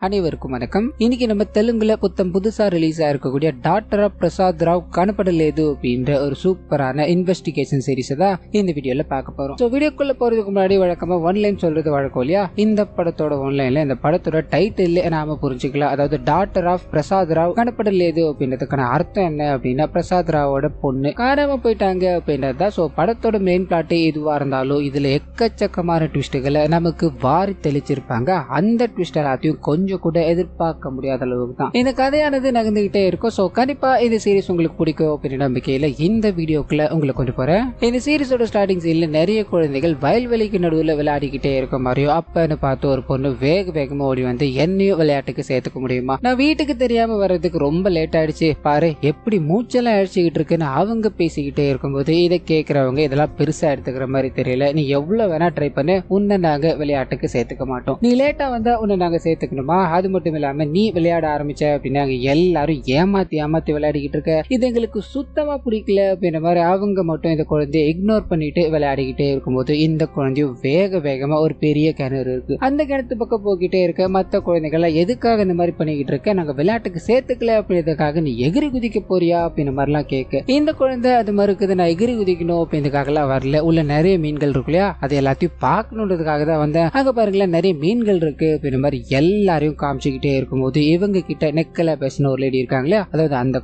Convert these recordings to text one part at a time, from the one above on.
அனைவருக்கும் வணக்கம். இன்னைக்கு நம்ம தெலுங்குல புதுசா ரிலீஸ் ஆயிருக்கக்கூடிய டாக்டர் ஆஃப் பிரசாத் ராவ் கனப்படலேது அப்படின்ற ஒரு சூப்பரான இன்வெஸ்டிகேஷன் சீரிஸ் தான் இந்த வீடியோல பார்க்க போறோம். சோ வீடியோக்குள்ள போறதுக்கு முன்னாடி வழக்கமா ஒன்லைன் சொல்றது வழக்கம் இல்லையா? இந்த படத்தோட ஒன்லைன்ல இந்த படத்தோட டைட்டில் நாம புரிஞ்சுக்கலாம். அதாவது டாக்டர் ஆஃப் பிரசாத் ராவ் கனப்படலேது அப்படின்றதுக்கான அர்த்தம் என்ன அப்படின்னா, பிரசாத் ராவோட பொண்ணு காணாம போயிட்டாங்க அப்படின்றதா. சோ படத்தோட மெயின் பிளாட்டே இதுவா இருந்தாலும் இதுல எக்கச்சக்கமான ட்விஸ்டுகளை நமக்கு வாரி தெளிச்சிருப்பாங்க. அந்த ட்விஸ்ட் எல்லாத்தையும் கொஞ்சம் கூட எதிர்பார்க்க முடியாத அளவுக்கு தான் இந்த கதையானது நகர்ந்துகிட்டே இருக்கும். சோ கண்டிப்பா இந்த சீரிஸ் உங்களுக்கு பிடிக்கும் அப்படின்ற நம்பிக்கையில இந்த வீடியோக்குள்ள உங்களுக்கு கொண்டு போறேன். இந்த சீரிஸோட ஸ்டார்டிங் சீன்ல நிறைய குழந்தைகள் வயல்வெளிக்கு நடுவில் விளையாடிக்கிட்டே இருக்க மாதிரியும் அப்பன்னு பார்த்து ஒரு பொண்ணு வேகமா ஓடி வந்து என்னையும் விளையாட்டுக்கு சேர்த்துக்க முடியுமா, நான் வீட்டுக்கு தெரியாம வர்றதுக்கு ரொம்ப லேட் ஆயிடுச்சு பாரு, எப்படி மூச்செல்லாம் அழிச்சுக்கிட்டு இருக்குன்னு அவங்க பேசிக்கிட்டே இருக்கும்போது இதை கேட்கறவங்க இதெல்லாம் பெருசா எடுத்துக்கிற மாதிரி தெரியல. நீ எவ்வளவு வேணா ட்ரை பண்ணு, உன்னை நாங்க விளையாட்டுக்கு சேர்த்துக்க மாட்டோம். நீ லேட்டா வந்தா உன்னை நாங்க சேர்த்துக்கணுமா? அது மட்டும் இல்லாம நீ விளையாட ஆரம்பிச்ச அப்படின்னா எல்லாரும் ஏமாத்தி விளையாடிக்கிட்டு இருக்க, இது எங்களுக்கு சுத்தமா பிடிக்கல அப்படின்ற மாதிரி அவங்க மட்டும் இந்த குழந்தைய இக்னோர் பண்ணிட்டு விளையாடிக்கிட்டே இருக்கும்போது இந்த குழந்தையும் வேகமா ஒரு பெரிய கிணறு இருக்கு, அந்த கிணத்து பக்கம் போய்கிட்டே இருக்க. மற்ற குழந்தைகள் எதுக்காக இந்த மாதிரி பண்ணிக்கிட்டு இருக்க, நாங்க விளையாட்டுக்கு சேர்த்துக்கல அப்படின்றதுக்காக நீ எகிரி குதிக்க போறியா அப்படின்ற மாதிரிலாம் கேட்க இந்த குழந்தை அது மறுக்குது, நான் எகிரி குதிக்கணும் அப்படின்றதுக்காகலாம் வரல, உள்ள நிறைய மீன்கள் இருக்கு இல்லையா, அது எல்லாத்தையும் பார்க்கணுன்றதுக்காக தான் வந்தேன், அங்க பாருங்களேன் நிறைய மீன்கள் இருக்கு அப்படின்ற மாதிரி எல்லாரையும் காமிச்சுக்கிட்டே இருக்கும்போது இவங்க கிட்ட நெக்கல பேசின ஒரு லேடி இருக்காங்களே, அதாவது அந்த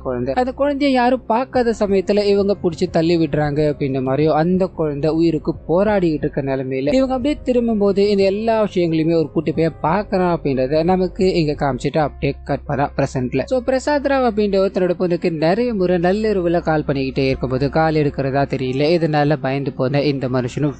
குழந்தைய யாரும் பார்க்காத சமயத்துல இவங்க பிடிச்சி தள்ளி விடுறாங்க அப்படின்ற மாதிரியும் அந்த குழந்தை உயிருக்கு போராடிக்கிட்டு இருக்க நிலைமையில இவங்க அப்படியே திரும்பும் போது இந்த எல்லா விஷயங்களையுமே ஒரு கூட்டி போய் பாக்குறான் அப்படின்றத நமக்கு இங்க காமிச்சிட்டு அப்படியே கட் பண்ணா பிரசன்ட்ல. சோ பிரசாத் ராவ் அப்படின்ற தன்னோட பொண்ணுக்கு நிறைய முறை நள்ளிரவுல கால் பண்ணிக்கிட்டே இருக்கும்போது கால் எடுக்கிறதா தெரியல. இதனால பயந்து போன இந்த மனுஷனும்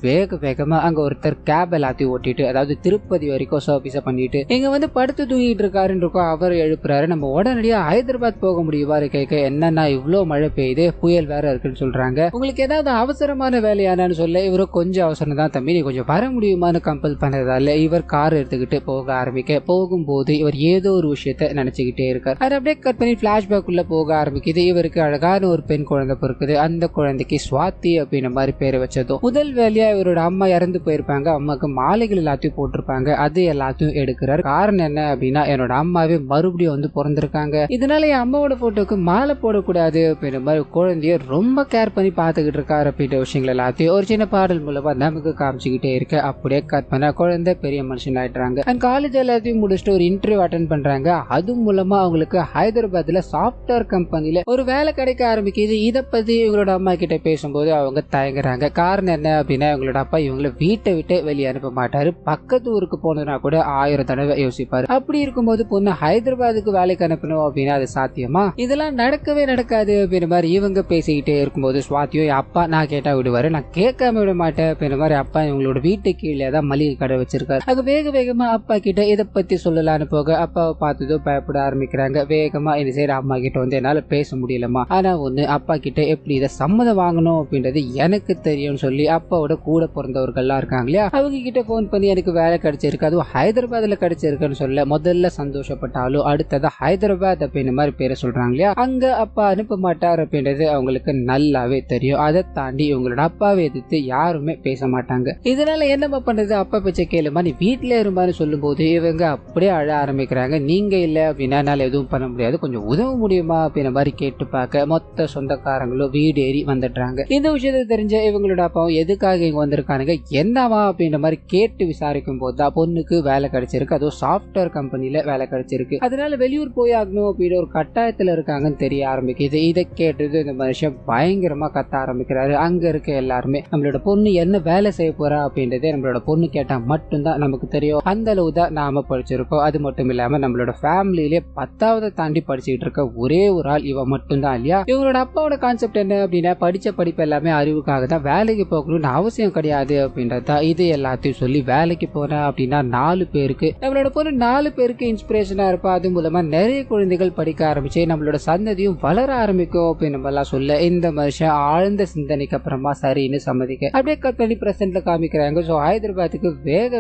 வேகமா அங்க ஒருத்தர் கேப் எல்லாத்தையும் ஓட்டிட்டு, அதாவது திருப்பதி வரைக்கும் சர்வீஸ் பண்ணிட்டு இங்க வந்து படுத்து தூங்கிட்டு இருக்காருன்னு இருக்கோம். அவர் எழுப்புறாரு, நம்ம உடனடியா ஹைதராபாத் போக முடியுவாரு கேட்க, என்னன்னா இவ்வளவு மழை பெய்யுது, புயல் வேற இருக்குன்னு சொல்றாங்க, உங்களுக்கு ஏதாவது அவசரமான வேலையானு சொல்ல இவரு கொஞ்சம் அவசரம் தான் தம்பி, நீ கொஞ்சம் வர முடியுமான்னு கம்பல் பண்ணதால இவர் கார் எடுத்துக்கிட்டு போக ஆரம்பிக்க, போகும்போது இவர் ஏதோ ஒரு விஷயத்த நினைச்சுக்கிட்டே இருக்காரு. அது அப்படியே கட் பண்ணி பிளாஷ்பேக் உள்ள போக ஆரம்பிக்குது. இவருக்கு அழகான ஒரு பெண் குழந்தை பிறக்குது. அந்த குழந்தைக்கு சுவாதி அப்படின்ற மாதிரி பேர் வச்சதும் முதல் வேலையா இவரோட அம்மா இறந்து போயிருப்பாங்க, அம்மாக்கு மாலைகள் எல்லாத்தையும் போட்டிருப்பாங்க, அது எல்லாத்தையும் எடுக்கிறார். காரணம் என்ன அப்படின்னா, என்னோட அம்மாவே மறுபடியும் வந்து பிறந்திருக்காங்க, இதனால என் அம்மாவோட போட்டோக்கு மாலை போடக்கூடாது அப்படின்ற மாதிரி குழந்தைய ரொம்ப கேர் பண்ணி பாத்துக்கிட்டு இருக்காரு அப்படின்ற விஷயங்கள் எல்லாத்தையும் ஒரு சின்ன பாடல் மூலமா நமக்கு காமிச்சுக்கிட்டே இருக்க. அப்படியே கட் பண்ண குழந்தை பெரிய மனுஷன் ஆயிடுறாங்க. அண்ட் காலேஜ் எல்லாத்தையும் முடிச்சுட்டு ஒரு இன்டர்வியூ அட்டென்ட் பண்றாங்க. அது மூலமா அவங்களுக்கு ஹைதராபாத்ல சாஃப்ட்வேர் கம்பெனில ஒரு வேலை கிடைக்க ஆரம்பிக்குது. இதை பத்தி இவங்களோட அம்மா கிட்ட பேசும்போது அவங்க தயங்குறாங்க. காரணம் என்ன அப்படின்னா, இவங்களோட அப்பா இவங்களை வீட்டை விட்டு வெளியே அனுப்ப மாட்டாரு, பக்கத்து ஊருக்கு போனதுனா கூட 1000 தடவை யோசிப்பாரு. அப்படி இருக்கும்போது பொண்ணு ஹைதராபாத்துக்கு வேலைக்கு அனுப்பணும் அப்படின்னா அது சாத்தியமா? இதெல்லாம் நடக்கவே நடக்காது அப்படின்ற மாதிரி இவங்க பேசிக்கிட்டே இருக்கும்போது சுவாத்தியோ, அப்பா நான் கேட்டா விடுவாரு, நான் கேட்காம விட மாட்டேன் அப்படின்ற மாதிரி அப்பா இவங்களோட வீட்டு கீழே தான் மளிகை கடை வச்சிருக்காரு. அது வேகமா அப்பா கிட்ட இதை பத்தி சொல்லலான்னு போக அப்பாவை பார்த்ததும் பயப்பட ஆரம்பிக்கிறாங்க. வேகமா இந்த சைடு அம்மா கிட்ட வந்து என்னால பேச முடியலமா, ஆனா ஒண்ணு அப்பா கிட்ட எப்படி இதை சம்மதம் வாங்கணும் அப்படின்றது எனக்கு தெரியும்னு சொல்லி அப்பாவோட கூட பிறந்தவர்கள்லாம் இருக்காங்க இல்லையா, அவங்க கிட்ட போன் பண்ணி எனக்கு வேலை கிடைச்சிருக்கு, அதுவும் ஹைதராபாத்ல கிடைச்சிருக்குன்னு சொல்ல முதல்ல சந்தோஷப்பட்டாலும் அடுத்ததா ஹைதராபாத் அப்படின்ற மாதிரி பேரை சொல்றாங்க இல்லையா, அங்க அப்பா அனுப்ப மாட்டார் அப்படின்றது அவங்களுக்கு நல்லாவே தெரியும். அதை தாண்டி இவங்களோட அப்பாவை எதிர்த்து யாருமே பேச மாட்டாங்க. இதனால என்னமா பண்றது, அப்பா பேச்ச கேளுமா, நீ வீட்டுல இருமான்னு சொல்லும் போது இவங்க அப்படியே அழ ஆரம்பிக்கிறாங்க. நீங்க இல்ல அப்படின்னா என்னால எதுவும் பண்ண முடியாது, கொஞ்சம் உதவ முடியுமா அப்படின்ற மாதிரி கேட்டு பார்க்க மொத்த சொந்தக்காரங்களும் வீடு ஏறி வந்துடுறாங்க. இந்த விஷயத்தை தெரிஞ்ச இவங்களோட அப்பாவும் எதுக்காக இங்க வந்திருக்கானுங்க என்னவா அப்படின்ற மாதிரி கேட்டு விசாரிக்கும் போது தான் பொண்ணுக்கு வேலை கிடைச்சிருக்கு, அதுவும் சாஃப்ட்வேர் கம்பெனில வேலை கிடைச்சிருக்கு, அதனால வெளியூர் போய் ஆகணும் அப்படின்ற ஒரு கட்டாயத்துல இருக்காங்கன்னு தெரிய ஆரம்பிக்குது. இதை கேட்டது இந்த மனுஷன் பயங்கரமா கத்த ஆரம்பிக்கிறாரு. அங்க இருக்க எல்லாருமே நம்மளோட பொண்ணு என்ன வேலை செய்ய போறா அப்படின்றதே நம்மளோட பொண்ணு கேட்டா மட்டும்தான் நமக்கு தெரியும், அந்த அளவு தான் நாம படிச்சிருக்கோம். அது மட்டும் இல்லாம நம்மளோட ஃபேமிலியிலே 10வது தாண்டி படிச்சுக்கிட்டு இருக்க ஒரே ஒரு ஆள் இவ மட்டும்தான் இல்லையா. இவங்களோட அப்பாவோட கான்செப்ட் என்ன அப்படின்னா, படிச்ச படிப்பு எல்லாமே அறிவுக்காக தான், வேலைக்கு போகணும்னு அவசியம் கிடையாது அப்படின்றதா. இது எல்லாத்தையும் சொல்லி வேலைக்கு போறேன் அப்படின்னா 4 பேருக்கு நம்மளோட பொண்ணு 4 பேருக்கு இன்ஸ்பிரேஷனா இருப்பா, அது மூலமா நிறைய குழந்தைகள் படிக்க ஆரம்பிச்சு நம்மளோட சந்ததியும் வளர ஆரம்பிக்கும் அப்படின்னு நம்ம எல்லாம் சொல்ல இந்த மனுஷன் ஆழ்ந்த சிந்தனைக்கு அப்புறமா சரின்னு சம்மதிக்க அப்படியே கட் பண்ணி பிரசன்ட்ல காமிக்கிறாங்க. ஸோ ஹைதராபாத்துக்கு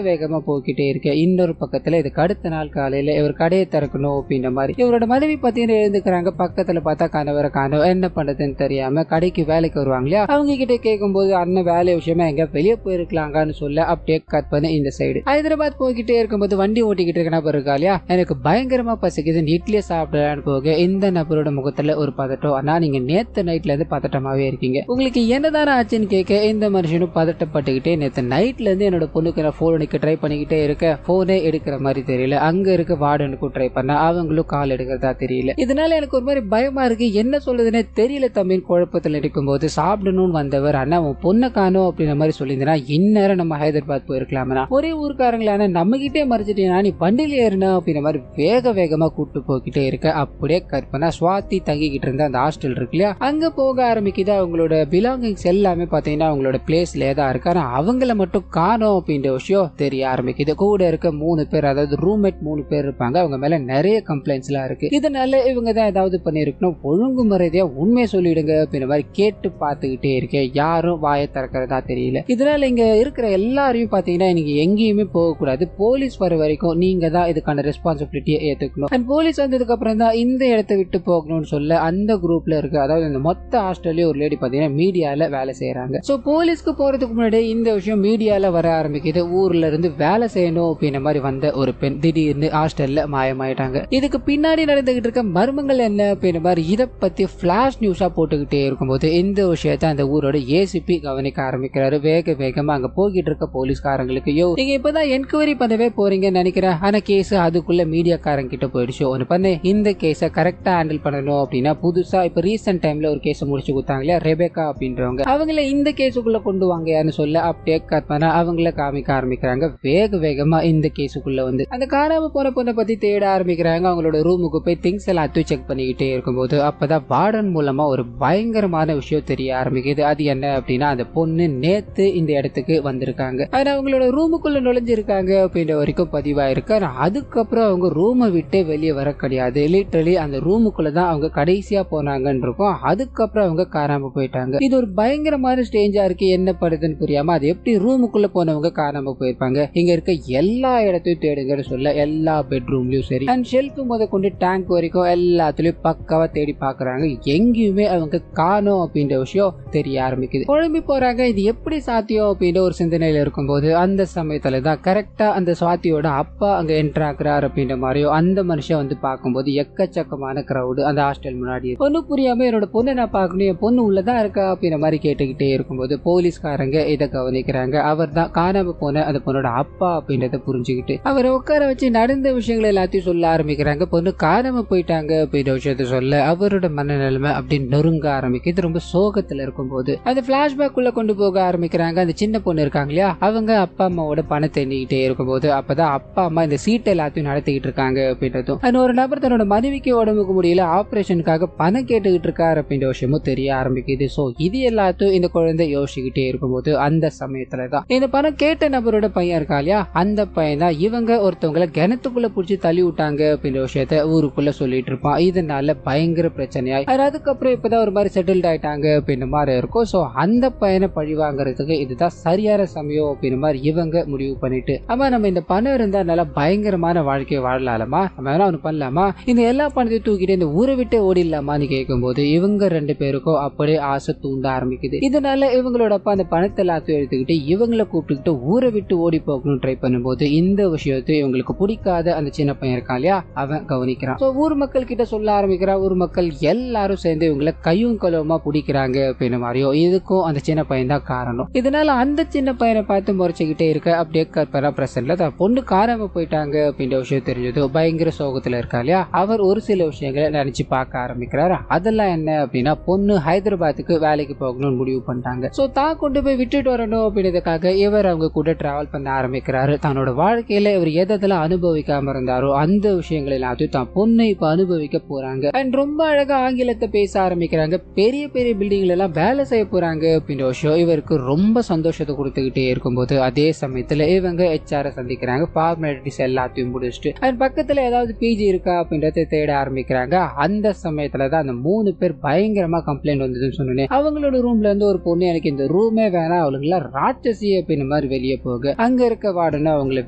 வேகமா போய்கிட்டே இருக்க. இன்னொரு பக்கத்துல இதுக்கு அடுத்த நாள் காலையில இவர் கடையை திறக்கணும் அப்படின்ற மாதிரி இவரோட மனைவி பத்தின்னு எழுந்துக்கிறாங்க. பக்கத்துல பார்த்தா கணவரை காணோம், என்ன பண்றதுன்னு தெரியாம கடைக்கு வேலைக்கு வருவாங்க இல்லையா, அவங்க கிட்ட கேட்கும் போது அண்ணன் வேலை விஷயமா எங்க வெளியே போயிருக்கலாங்கன்னு சொல்ல அப்படியே கட் பண்ணி இந்த சைடு ஹைதராபாத் போய்கிட்டே இருக்கும்போது வண்டி ஓட்டிக்கிட்டு இருக்கா நபர் இருக்கா இல்லையா, எனக்கு பயங்கரமா பசிக்குது, இட்லியை சாப்பிடலான்னு போக இந்த நபரோட முகத்துல ஒரு பதட்டம். ஆனா நீங்க நேத்து நைட்ல இருந்து பதட்டமாவே இருக்கீங்க, உங்களுக்கு என்னதான ஆச்சுன்னு கேட்க இந்த மனுஷனும் பதட்டப்பட்டுக்கிட்டே, நேத்து நைட்ல இருந்து என்னோட பொண்ணுக்கு நான் போன் அடிக்க ட்ரை பண்ணிக்கிட்டே இருக்க, போனே எடுக்கிற மாதிரி தெரியல, அங்க இருக்க வார்டனுக்கும் ட்ரை பண்ண, அவங்களும் கால் எடுக்கிறதா தெரியல, இதனால எனக்கு ஒரு மாதிரி பயமா இருக்கு, என்ன சொல்றதுன்னே தெரியல தம்பின்னு குழப்பத்தில் இருக்கும்போது சாப்பிடணும்னு வந்தவர், அண்ணா உன் பொண்ணை காணோம் அப்படின்ற மாதிரி சொல்லியிருந்தா இந்நேரம் நம்ம ஹைதராபாத் போயிருக்கலாம்னா, ஒரே ஊருக்காரங்களான நம்ம கிட்டே மறைச்சிட்டேனா, நீ வண்டியில ஏறினா அப்படின்ற மாதிரி வேக வேகமா கூட்டு போய்கிட்டே இருக்க. அப்படியே கற்பனா சுவாதி தங்கிக்கிட்டு இருந்த அந்த ஹாஸ்டல் இருக்கு இல்லையா, அங்க போக ஆரம்பிக்குது. அவங்களோட பிலாங்கிங்ஸ் எல்லாமே பாத்தீங்கன்னா அவங்களோட பிளேஸ்ல தான் இருக்கு, ஆனா அவங்கள மட்டும் காணோம் அப்படின்ற விஷயம் தெரிய ஆரம்பிக்குது. கூட இருக்க 3 பேர், அதாவது ரூம்மேட் 3 பேர் இருப்பாங்க, அவங்க மேல நிறைய கம்ப்ளைண்ட்ஸ் எல்லாம் இருக்கு. இதனால இவங்க தான் ஏதாவது பண்ணிருக்கணும், ஒழுங்கு மரியாதையா உண்மையை சொல்லிடுங்க அப்படின்ற மாதிரி கேட்டு பார்த்துக்கிட்டே இருக்கேன். யாரும் வாயை திறக்கிறதா தெரியல. இதனால இங்க இருக்கிற எல்லாரையும் பாத்தீங்கன்னா நீங்க எங்கேயுமே போக கூடாது, போலீஸ் வர வரைக்கும் நீங்க தான் இதுக்கான ரெஸ்பான்சிபிலிட்டியை ஏத்துக்கணும். அண்ட் போலீஸ் வந்ததுக்கு அப்புறம் தான் இந்த இடத்தை விட்டு போகணும்னு சொல்ல அந்த குரூப்ல இருக்கு, அதாவது இந்த மொத்த ஹாஸ்டல்லே ஒரு லேடி பாத்தீங்கன்னா மீடியால வேலை செய்யறாங்க. சோ போலீஸ்க்கு போறதுக்கு முன்னாடி இந்த விஷயம் மீடியால வர ஆரம்பிக்குது. ஊர்ல இருந்து வேலை செய்யணும் அப்படின்ற மாதிரி வந்த ஒரு பெண் திடீர்னு ஹாஸ்டல்ல மாயமாயிட்டாங்க. இதுக்கு பின்னாடி நடந்துகிட்டு இருக்க மர்மங்கள் என்ன அப்படின்ற மாதிரி இதை பத்தி பிளாஷ் நியூஸா போட்டுக்கிட்டே இருக்கும்போது இந்த விஷயத்தை அந்த ஊரோட ஏசிபி கவனிக்க ஆரம்பிக்கிறாரு. வேக வேகமா அங்க போய்கிட்டு இருக்க போலீஸ்காரங்களுக்கு, யோ நீங்க இப்பதான் என்கொயரி பண்ணவே போறீங்கன்னு நினைக்கிறேன், ஆனா கேஸ் அதுக்குள்ள மீடியாக்காரங்க கிட்ட போயிடுச்சு, ஒன்னு பண்ணு, இந்த கேஸை கரெக்டா ஹேண்டில் பண்ணணும் அப்படின்னா புதுசா இப்ப ரீசென்ட் டைம்ல ஒரு கேஸை முடிச்சு கொடுத்தாங்க இல்லையா, ரெபேக்கா அப்படின்றவங்க, அவங்கள இந்த கேஸுக்குள்ள கொண்டு வாங்க யாருன்னு சொல்ல அப்படியே கற்பனா அவங்கள காமிக்க ஆரம்பிக்கிறாங்க. வேக வேகமா இந்த கேஸுக்குள்ள வந்து அந்த காணாம போன பொண்ணை பத்தி தேட ஆரம்பிக்கிறாங்க. அவங்களோட ரூமுக்கு போய் திங்ஸ் எல்லாத்தையும் செக் பண்ணிக்கிட்டே இருக்கும்போது அப்பதான் வார்டன் மூலமா ஒரு பயங்கரமான விஷயம் தெரிய ஆரம்பிக்குது. அது என்ன அப்படின்னா, அந்த பொண்ணு நேத்து இந்த இடத்துக்கு வந்திருக்காங்க, ஆனா அவங்களோட ரூமுக்குள்ள நுழைஞ்சிருக்காங்க அப்படின்ற வரைக்கும் பதிவாயிருக்கு. ஆனா அதுக்கப்புறம் அவங்க ரூமை விட்டே வெளியே வர கிடையாது, லிட்டரலி அந்த ரூமுக்குள்ள தான் அவங்க கடைசியா போனாங்கன்னு இருக்கும். அதுக்கப்புறம் அவங்க காணாம போயிட்டாங்க. இது ஒரு பயங்கரமான ஸ்டேஞ்சா இருக்கு, என்ன படுதுன்னு புரியாம அது எப்படி ரூமுக்குள்ள போனவங்க காணாம போயிருப்பாங்க. இங்க இருக்க எல்லா இடத்தையும் தேடுங்கன்னு சொல்ல எல்லா பெட்ரூம்லயும் சரி அண்ட் ஷெல்ஃப் முத கொண்டு டேங்க் வரைக்கும் எல்லாத்துலயும் பக்காவா தேடி பாக்குறாங்க. எங்கேயுமே அவங்க காணோம் அப்படின்ற விஷயம் தெரிய ஆரம்பிக்குது. குழம்பி போறாங்க, இது எப்படி சாத்தியம் அப்படின்ற ஒரு சிந்தனையில இருக்கும்போது அந்த சமயத்துல தான் கரெக்டா அந்த சுவாதியோட அப்பா அங்க என்டர் ஆகுறாரு அப்படின்ற மாதிரியோ அந்த மனுஷன் வந்து பார்க்கும்போது எக்கச்சக்கமான கிரௌடு அந்த ஹாஸ்டல் முன்னாடி. ஒன்னும் புரியாம என்னோட பொண்ணை நான் பார்க்கணும், என் பொண்ணு உள்ளதான் இருக்கா அப்படின்ற மாதிரி கேட்டுக்கிட்டே இருக்கும்போது போலீஸ்காரங்க இதை கவனிக்கிறாங்க. அவர் தான் காணாம போன அந்த பொண்ணோட அப்பா அப்படின்றத புரிஞ்சுக்கிட்டு அவரை உட்கார வச்சு நடந்த விஷயங்கள் எல்லாத்தையும் சொல்ல ஆரம்பிக்கிறாங்க. பொண்ணு காணாம போயிட்டாங்க அப்படின்ற விஷயத்த சொல்ல அவரோட மனநிலைமை அப்படின்னு நொறுங்க ஆரம்பிக்குது. ரொம்ப சோகத்துல இருக்கும்போது அந்த பிளாஷ்பேக் உள்ள கொண்டு போக ஆரம்பிக்கிறாங்க. அந்த சின்ன பொண்ணு இருக்காங்க இல்லையா, அவங்க அப்பா அம்மாவோட பணத்தை எண்ணிக்கிட்டே இருக்கும்போது அப்பதான் அப்பா அம்மா இந்த சீட்டை எல்லாத்தையும் நடத்திக்கிட்டு இருக்காங்க அப்படின்றதும், அது ஒரு நபர் தன்னோட மனைவிக்கு உடம்புக்கு முடியல ஆபரேஷனுக்காக பணம் கேட்டுக்கிட்டு இருக்காரு அப்படின்ற விஷயமும் தெரிய ஆரம்பிக்குது. சோ இது எல்லாத்தையும் இந்த குழந்தை யோசிச்சுக்கிட்டே இருக்கும்போது அந்த சமயத்துலதான் இந்த பணம் கேட்ட நபரோட பையன் இருக்கா இல்லையா, அந்த பையன் தான் இவங்க ஒருத்தவங்களை கிணத்துக்குள்ள புடிச்சு தள்ளி விட்டாங்க அப்படின்ற விஷயத்த ஊருக்குள்ள சொல்லிட்டு இருப்பான். இதனால பயங்கர பிரச்சனையாய் அதுக்கப்புறம் இப்பதான் ஒரு மாதிரி செட்டில்ட் ஆயிட்டாங்க அப்படின்ற மாதிரி இருக்கும். சோ அந்த பையனை பழி வாங்குறதுக்கு இதுதான் சரியான சமயம் அப்படின்ற மாதிரி இவங்க முடிவு பண்ணிட்டு, ஆமா நம்ம இந்த பணம் இருந்தா நல்லா பயங்கரமான வாழ்க்கையை வாழலாமா, நம்ம வேணா ஒண்ணு பண்ணலாமா, இந்த எல்லா பணத்தையும் தூக்கிட்டு இந்த ஊரை விட்டு ஓடிடலாமான்னு கேட்கும் போது இவங்க 2 பேருக்கும் அப்படியே ஆசை தூண்ட ஆரம்பிக்குது. இதனால இவங்களோட அப்பா அந்த பணத்தை எல்லாத்தையும் எடுத்துக்கிட்டு இவங்களை கூப்பிட்டுக்கிட்டு ஊரை விட்டு ஓடி போகணும் ட்ரை பண்ணும்போது இந்த விஷயத்தை இவங்களுக்கு பிடிக்காத அந்த சின்ன பையன் இருக்கான் இல்லையா, அவன் கவனிக்கிறான். ஊர் மக்கள் கிட்ட சொல்ல ஆரம்பிக்கிறான். ஊர் மக்கள் எல்லாரும் சேர்ந்து இவங்களை கையும் கலவமா பிடிக்கிறாங்க அப்படின்ற மாதிரியோ, இதுக்கும் அந்த சின்ன பையன் தான் காரணம். இதனால அந்த சின்ன பையனை பார்த்து முறைச்சுக்கிட்டே இருக்க அப்படியே கற்பனா பிரசன்ட்ல தான் பொண்ணு காணாம போயிட்டாங்க அப்படின்ற விஷயம் தெரிஞ்சது. பயங்கர சோகத்துல இருக்கா இல்லையா, அவர் ஒரு சில விஷயங்களை நினைச்சு பார்க்க ஆரம்பிக்கிறாரு. அதெல்லாம் என்ன அப்படின்னா, பொண்ணு ஹைதராபாத்துக்கு வேலைக்கு போகணும்னு முடிவு பண்ணிட்டாங்க. சோ தான் கொண்டு போய் விட்டுட்டு வரணும் அப்படின்றதுக்காக இவர் அவங்க கூட டிராவல் பண்ண ஆரம்பிக்கிறாரு. தன்னோட வாழ்க்கையில இவர் எதெல்லாம் அனுபவிக்காம இருந்தாரோ அந்த விஷயங்கள் எல்லாத்தையும் தான் பொண்ணு இப்ப அனுபவிக்க போறாங்க. அண்ட் ரொம்ப அழகா ஆங்கிலத்தை பேச ஆரம்பிக்கிறாங்க. பெரிய பெரிய பில்டிங்ல எல்லாம் வேலை செய்ய போறாங்க அப்படின்ற விஷயம் இவருக்கு ரொம்ப சந்தோஷத்தை கொடுத்துக்கிட்டே இருக்கும்போது அதே சமயத்துல இவங்க HR சந்திக்கிறாங்க. ஃபார்மாலிட்டிஸ் எல்லாத்தையும் முடிச்சுட்டு அண்ட் பக்கத்துல ஏதாவது பிஜி இருக்கா அப்படின்றத தேட ஆரம்பிக்கிறாங்க. அந்த சமயத்துல தான் அந்த 3 பேர் பயங்கரமா கம்ப்ளைண்ட் வந்ததுன்னு சொன்னேன். அவங்களோட ரூம்ல இருந்து ஒரு பொண்ணு, எனக்கு இந்த ரூமே வேணாம், அவளுங்களா ராட்சசி அப்படின்ற மாதிரி வெளியே போக அங்க இருக்க வார்டனை அவங்களை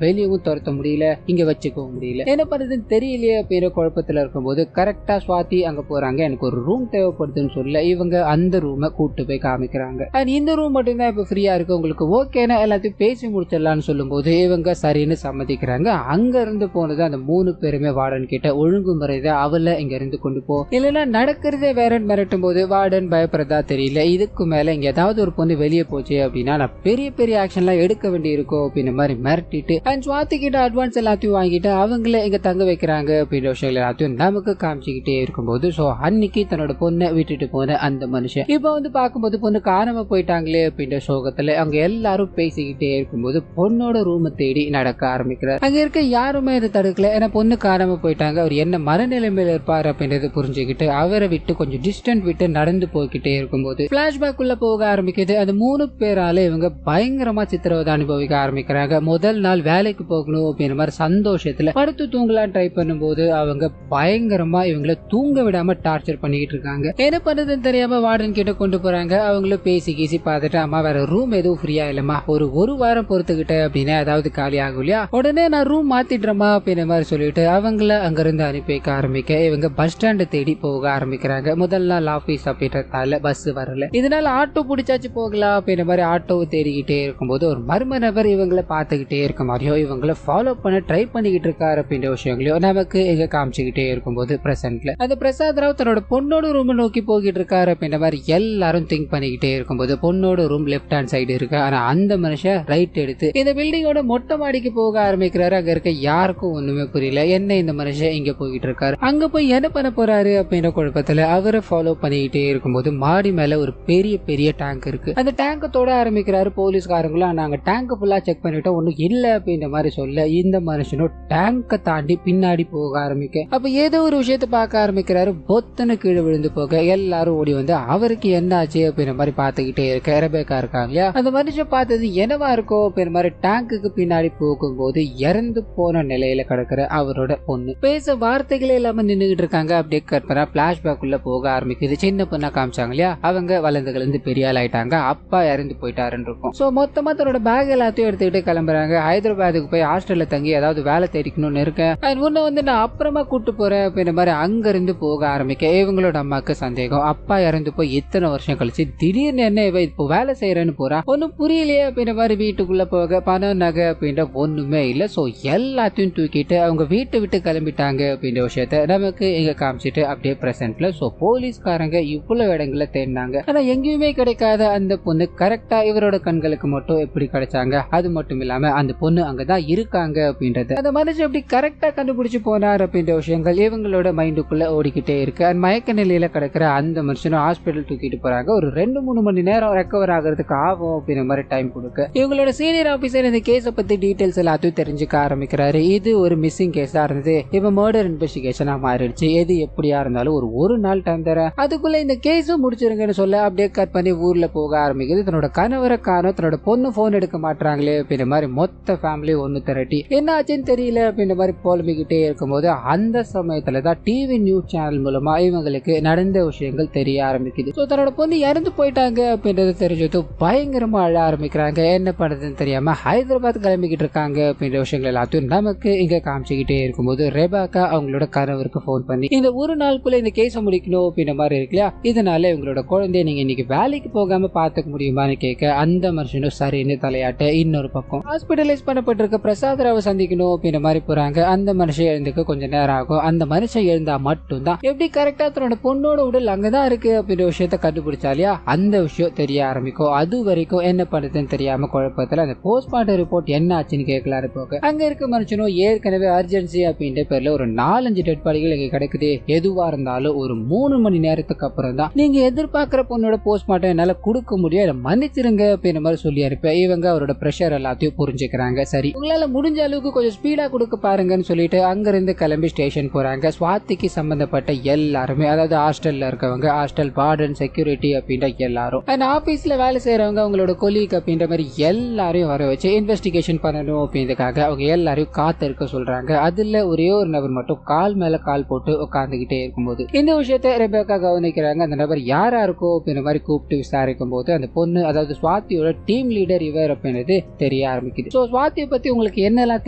வெளியவும் துரத்த முடியல, இங்க வச்சுக்கவும் முடியல, என்ன பண்றதுன்னு தெரியலையே அப்படின்ற குழப்பத்துல இருக்கும்போது கரெக்டா சுவாதி அங்க போறாங்க. எனக்கு ஒரு ரூம் தேவைப்படுதுன்னு சொல்ல இவங்க அந்த ரூமை கூட்டு போய் காமிக்கிறாங்க. அண்ட் இந்த ரூம் மட்டும் தான் இப்ப ஃப்ரீயா இருக்கு, உங்களுக்கு ஓகேனா எல்லாத்தையும் பேசி முடிச்சிடலாம்னு சொல்லும் போது இவங்க சரின்னு சம்மதிக்கிறாங்க. அங்க அங்க இருந்து போனது அந்த 3 பேருமே வார்டன் கிட்ட ஒழுங்குமுறைதான் அவளை இங்க இருந்து கொண்டு போ, இல்லைன்னா நடக்கிறதே வேறன்னு மிரட்டும் போது வார்டன் பயப்படுறதா தெரியல, இதுக்கு மேல இங்க ஏதாவது ஒரு பொண்ணு வெளியே போச்சு அப்படின்னா நான் பெரிய பெரிய ஆக்ஷன்லாம் எடுக்க வேண்டி இருக்கும் அப்படின்ற மாதிரி மிரட்டிட்டு அண்ட் சுவாதி கிட்ட அட்வான்ஸ் எல்லாத்தையும் வாங்கிட்டு அவங்கள இங்க தங்க வைக்கிறாங்க அப்படின்ற விஷயங்கள் எல்லாத்தையும் நமக்கு காமிச்சுக்கிட்டே இருக்கும்போது சோ அன்னைக்கு தன்னோட பொண்ணை விட்டுட்டு போன அந்த மனுஷன் இப்ப வந்து பார்க்கும்போது பொண்ணு காணாம போயிட்டாங்களே அப்படின்ற சோகத்துல அவங்க எல்லாரும் பேசிக்கிட்டே இருக்கும்போது பொண்ணோட ரூமை தேடி நடக்க ஆரம்பிக்கிறார். அங்க இருக்க யாருமே இதை தடுக்கல, ஏன்னா பொண்ணு காணாம போயிட்டாங்க, அவர் என்ன மனநிலைமையில இருப்பார் அப்படின்றது புரிஞ்சுக்கிட்டு அவரை விட்டு கொஞ்சம் டிஸ்டன்ட் விட்டு நடந்து போய்கிட்டே இருக்கும்போது பிளாஷ்பேக் உள்ள போக ஆரம்பிக்குது. அந்த 3 பேரால இவங்க பயங்கரமா சித்திரவதை அனுபவிக்க ஆரம்பிக்கிறாங்க. முதல் நாள் வேலைக்கு போகணும் அப்படின்ற மாதிரி சந்தோஷத்துல படுத்து தூங்கலாம் ட்ரை பண்ணும்போது அவங்க பயங்கரமா இவங்களை தூங்க விடாம டார்ச்சர் பண்ணிக்கிட்டு இருக்காங்க. என்ன பண்றதுன்னு தெரியாம வார்டன் கிட்ட கொண்டு போறாங்க. அவங்களும் பேசி கீசி பார்த்துட்டு அம்மா வேற ரூம் எதுவும் ஃப்ரீயா இல்லம்மா, ஒரு வாரம் பொறுத்துக்கிட்ட அப்படின்னா ஏதாவது காலி ஆகும் இல்லையா, உடனே நான் ரூம் மாத்திடுறேமா அப்படின்ற மாதிரி சொல்லிட்டு அவங்கள அங்கிருந்து அனுப்பி வைக்க ஆரம்பிக்க இவங்க பஸ் ஸ்டாண்டை தேடி போக ஆரம்பிக்கிறாங்க. முதல் நாள் ஆபீஸ் அப்படின்றதால பஸ் வரல, இதனால ஆட்டோ பிடிச்சாச்சு போகலாம் அப்படின்ற மாதிரி ஆட்டோவை தேடிக்கிட்டே இருக்கும்போது ஒரு மர்ம நபர் இவங்களை பார்த்துக்கிட்டே இருக்க மாதிரியோ இவங்களை ஃபாலோ பண்ண ட்ரை பண்ணிக்கிட்டு இருக்காரு அப்படின்ற விஷயங்களையும் நமக்கு இங்க காமிச்சுக்கிட்டே இருக்கும்போது பிரசன்ட்ல அந்த பிரசாத் ராவ் தன்னோட பொண்ணோட ரூம் நோக்கி போகிட்டு இருக்காரு அப்படின்ற மாதிரி எல்லாரும் திங்க் பண்ணிக்கிட்டே இருக்கும்போது பொண்ணோட ரூம் லெப்ட் ஹேண்ட் சைடு இருக்கு, ஆனா அந்த மனுஷன் ரைட் எடுத்து இந்த பில்டிங்கோட மொட்டை மாடிக்கு போக ஆரம்பிக்கிறாரு. அங்க இருக்க யாருக்கும் ஒண்ணுமே புரியல, என்ன இந்த மனுஷன் இங்க போயிட்டு இருக்காரு, அங்க போய் என்ன பண்ண போறாரு அப்படின்ற குழப்பத்துல அவரை ஃபாலோ பண்ணிக்கிட்டே இருக்கும்போது மாடி மேல ஒரு பெரிய பெரிய டேங்க் இருக்கு. அந்த டேங்க தொட ஆரம்பிக்கிறாரு போலீஸ்காரங்களும். நாங்க டேங்க் ஃபுல்லா செக் பண்ணிட்டோம், ஒன்னும் இல்ல அப்படின்ற மாதிரி சொல்ல இந்த மனுஷனும் டேங்க தாண்டி பின்னாடி போக ஆரம்பிக்க அப்ப ஏதோ ஒரு விஷயத்த பார்க்க ஆரம்பிக்கிறாரு. பொத்தன கீழே விழுந்து போக எல்லாரும் ஓடி வந்து அவருக்கு என்ன ஆச்சு அப்படின்ற மாதிரி பார்த்துக்கிட்டே இருக்க ரெபேக்கா இருக்காங்க இல்லையா, அந்த மனுஷன் பார்த்தது என்னவா இருக்கோ அப்படின்ற மாதிரி டேங்குக்கு பின்னாடி போகும்போது இறந்து போன நிலையில கிடக்கிற அவரோட பொண்ணு பேச வார்த்தைகளே இல்லாம நின்றுகிட்டு இருக்காங்க. அப்படியே கற்பனா பிளாஷ்பேக் உள்ள போக ஆரம்பிக்குது. சின்ன பொண்ணா காமிச்சாங்க இல்லையா, அவங்க வளர்ந்துல பெரிய ஆள் ஆயிட்டாங்க, அப்பா இறந்து போயிட்டாருன்னு இருக்கும். சோ மொத்தமா தன்னோட பேக் எல்லாத்தையும் எடுத்துக்கிட்டு கிளம்புறாங்க. ஹைதராபாத்துக்கு போய் ஹாஸ்டல்ல தங்கி ஏதாவது வேலை தேடிக்கணும்னு இருக்கேன், உன்னை வந்து நான் அப்புறமா கூட்டு போறேன் அப்படின்ற மாதிரி அங்க இருந்து போக ஆரம்பிக்க இவங்களோட அம்மாக்கு சந்தேகம், அப்பா இறந்து போய் இத்தனை வருஷம் கழிச்சு திடீர்னு என்ன இவ இப்போ வேலை செய்யறேன்னு போறா, ஒன்னும் புரியலையே அப்படின்ற மாதிரி வீட்டுக்குள்ள போக பணம் நகை அப்படின்ற ஒண்ணுமே இல்ல. சோ எல்லாத்தையும் தூக்கிட்டு அவங்க வீட்டை விட்டு கிளம்பிட்டாங்க அப்படின்ற விஷயத்த நமக்கு இங்க காமிச்சிட்டு அப்படியே பிரசன்ட்ல சோ போலீஸ்காரங்க இவ்வளவு இடங்களை தேடினாங்க, ஆனா எங்கேயுமே கிடைக்காத அந்த பொண்ணு கரெக்டா இவரோட கண்களுக்கு மட்டும் எப்படி கிடைச்சாங்க, அது மட்டும் இல்லாம அந்த பொண்ணு அங்கதான் இருக்காங்க அப்படின்றது அந்த மனுஷன் எப்படி கரெக்டா கண்டுபிடிச்சு போனார் அப்படின்ற விஷயங்கள் இவங்களோட மைண்டுக்குள்ள ஓடிக்கிட்டே இருக்கு. மயக்க நிலையில கிடக்கிற அந்த மனுஷனும் ஹாஸ்பிட்டல் தூக்கிட்டு போறாங்க. ஒரு 2-3 மணி நேரம் ரெக்கவர் ஆகிறதுக்கு ஆகும் அப்படின்ற மாதிரி டைம் கொடுக்க இவங்களோட சீனியர் ஆபீசர் இந்த கேஸ பத்தி டீடைல்ஸ் எல்லாத்தையும் தெரிஞ்சுக்க ஆரம்பிக்கிறாரு. இது ஒரு மிஸ்ஸிங் கேஸா இருந்தது, இப்ப மர்டர் இன்வெஸ்டிகேஷனா மாறிடுச்சு, எது எப்படியா இருந்தாலும் ஒரு நாள் டைம் தரேன், அதுக்குள்ள இந்த கேஸும் முடிச்சிருங்கன்னு சொல்ல அப்படியே கட் பண்ணி ஊர்ல போக ஆரம்பிக்குது. தன்னோட கணவரை காணோம், தன்னோட பொண்ணு போன் எடுக்க மாட்டாங்களே அப்படின்ற மாதிரி மொத்த ஃபேமிலி ஒன்னு திரட்டி என்ன ஆச்சுன்னு தெரியல அப்படின்ற மாதிரி புலம்பிக்கிட்டே இருக்கும்போது அந்த சமயத்துலதான் டிவி நியூஸ் சேனல் மூலமா இவங்களுக்கு நடந்த விஷயங்கள் தெரிய ஆரம்பிக்குது. சோ தன்னோட பொண்ணு இறந்து போயிட்டாங்க அப்படின்றது தெரிஞ்சது பயங்கரமா அழ ஆரம்பிக்கிறாங்க. என்ன பண்றதுன்னு தெரியாம ஹைதராபாத் கிளம்பிக்கிட்டு இருக்காங்க அப்படின்ற விஷயங்கள் எல்லாத்தையும் நமக்கு இங்க காமிச்சுக்கிட்டே இருக்கும்போது ரெபேக்கா அவங்களோட கணவருக்கு போன் பண்ணி இந்த ஒரு நாளுக்குள்ள இந்த கேஸ முடிக்கணும் அப்படின்ற மாதிரி இருக்குல்லையா, இதனால இவங்களோட குழந்தைய நீங்க இன்னைக்கு வேலைக்கு போகாம பாத்துக்க முடியுமான்னு கேட்க அந்த மனுஷனும் சரின்னு தலையாட்ட இன்னொரு பக்கம் ஹாஸ்பிட்டலைஸ் பண்ணப்பட்டிருக்க பிரசாத் ராவை சந்திக்கணும் அப்படின்ற மாதிரி போறாங்க. அந்த மனுஷன் எழுந்துக்க கொஞ்சம் நேரம் ஆகும். அந்த மனுஷன் எழுந்தா மட்டும்தான் எப்படி கரெக்டா தன்னோட பொண்ணோட உடல் அங்கதான் இருக்கு அப்படின்ற விஷயத்த கண்டுபிடிச்சாலியா அந்த விஷயம் தெரிய ஆரம்பிக்கும். அது வரைக்கும் என்ன பண்றதுன்னு தெரியாம குழப்பத்துல அந்த போஸ்ட்மார்ட்டம் ரிப்போர்ட் என்ன ஆச்சுன்னு கேட்கலாரு போக அங்க இருக்க மனுஷனும் ஏற்கனவே அர்ஜென்சி அப்படின்ற பேர்ல ஒரு 4-5 டெட் பாடிகள் இங்க கிடைக்குது, எதுவா இருந்தாலும் ஒரு 3 மணி நேரத்துக்கு அப்புறம் தான் நீங்க எதிர்பார்க்கிற பொண்ணோட போஸ்ட்மார்ட்டம் என்னால கொடுக்க முடியும், அதை மன்னிச்சிருங்க அப்படின்ற மாதிரி சொல்லி அனுப்ப இவங்க அவரோட பிரஷர் எல்லாத்தையும் புரிஞ்சுக்கிறாங்க. சரி உங்களால முடிஞ்ச அளவுக்கு கொஞ்சம் ஸ்பீடா கொடுக்க பாருங்கன்னு சொல்லிட்டு அங்க இருந்து கிளம்பி ஸ்டேஷன் போறாங்க. சுவாதிக்கு சம்பந்தப்பட்ட எல்லாருமே, அதாவது ஹாஸ்டல்ல இருக்கவங்க, ஹாஸ்டல் வார்டன், செக்யூரிட்டி அப்படின்ற எல்லாரும் அண்ட் ஆபீஸ்ல வேலை செய்யறவங்க, அவங்களோட கொலீக் அப்படின்ற மாதிரி எல்லாரையும் வர வச்சு இன்வெஸ்டிகேஷன் பண்ணணும் அப்படின்றதுக்காக அவங்க எல்லாரையும் காத்து இருக்க சொல்றாங்க. அதுல ஒரே ஒரு நபர் மட்டும் கால் மேல கால் போட்டு உட்காந்துக்கிட்டே இருக்கும்போது இந்த விஷயத்த ரெபேக்கா கவனிக்கிறாங்க. அந்த நபர் யாரா இருக்கோ அப்படின்ற மாதிரி கூப்பிட்டு விசாரிக்கும் போது அந்த பொண்ணு, அதாவது சுவாதியோட டீம் லீடர் இவர் அப்படின்றது தெரிய ஆரம்பிக்குது. சோ சுவாதியை பத்தி உங்களுக்கு என்னெல்லாம்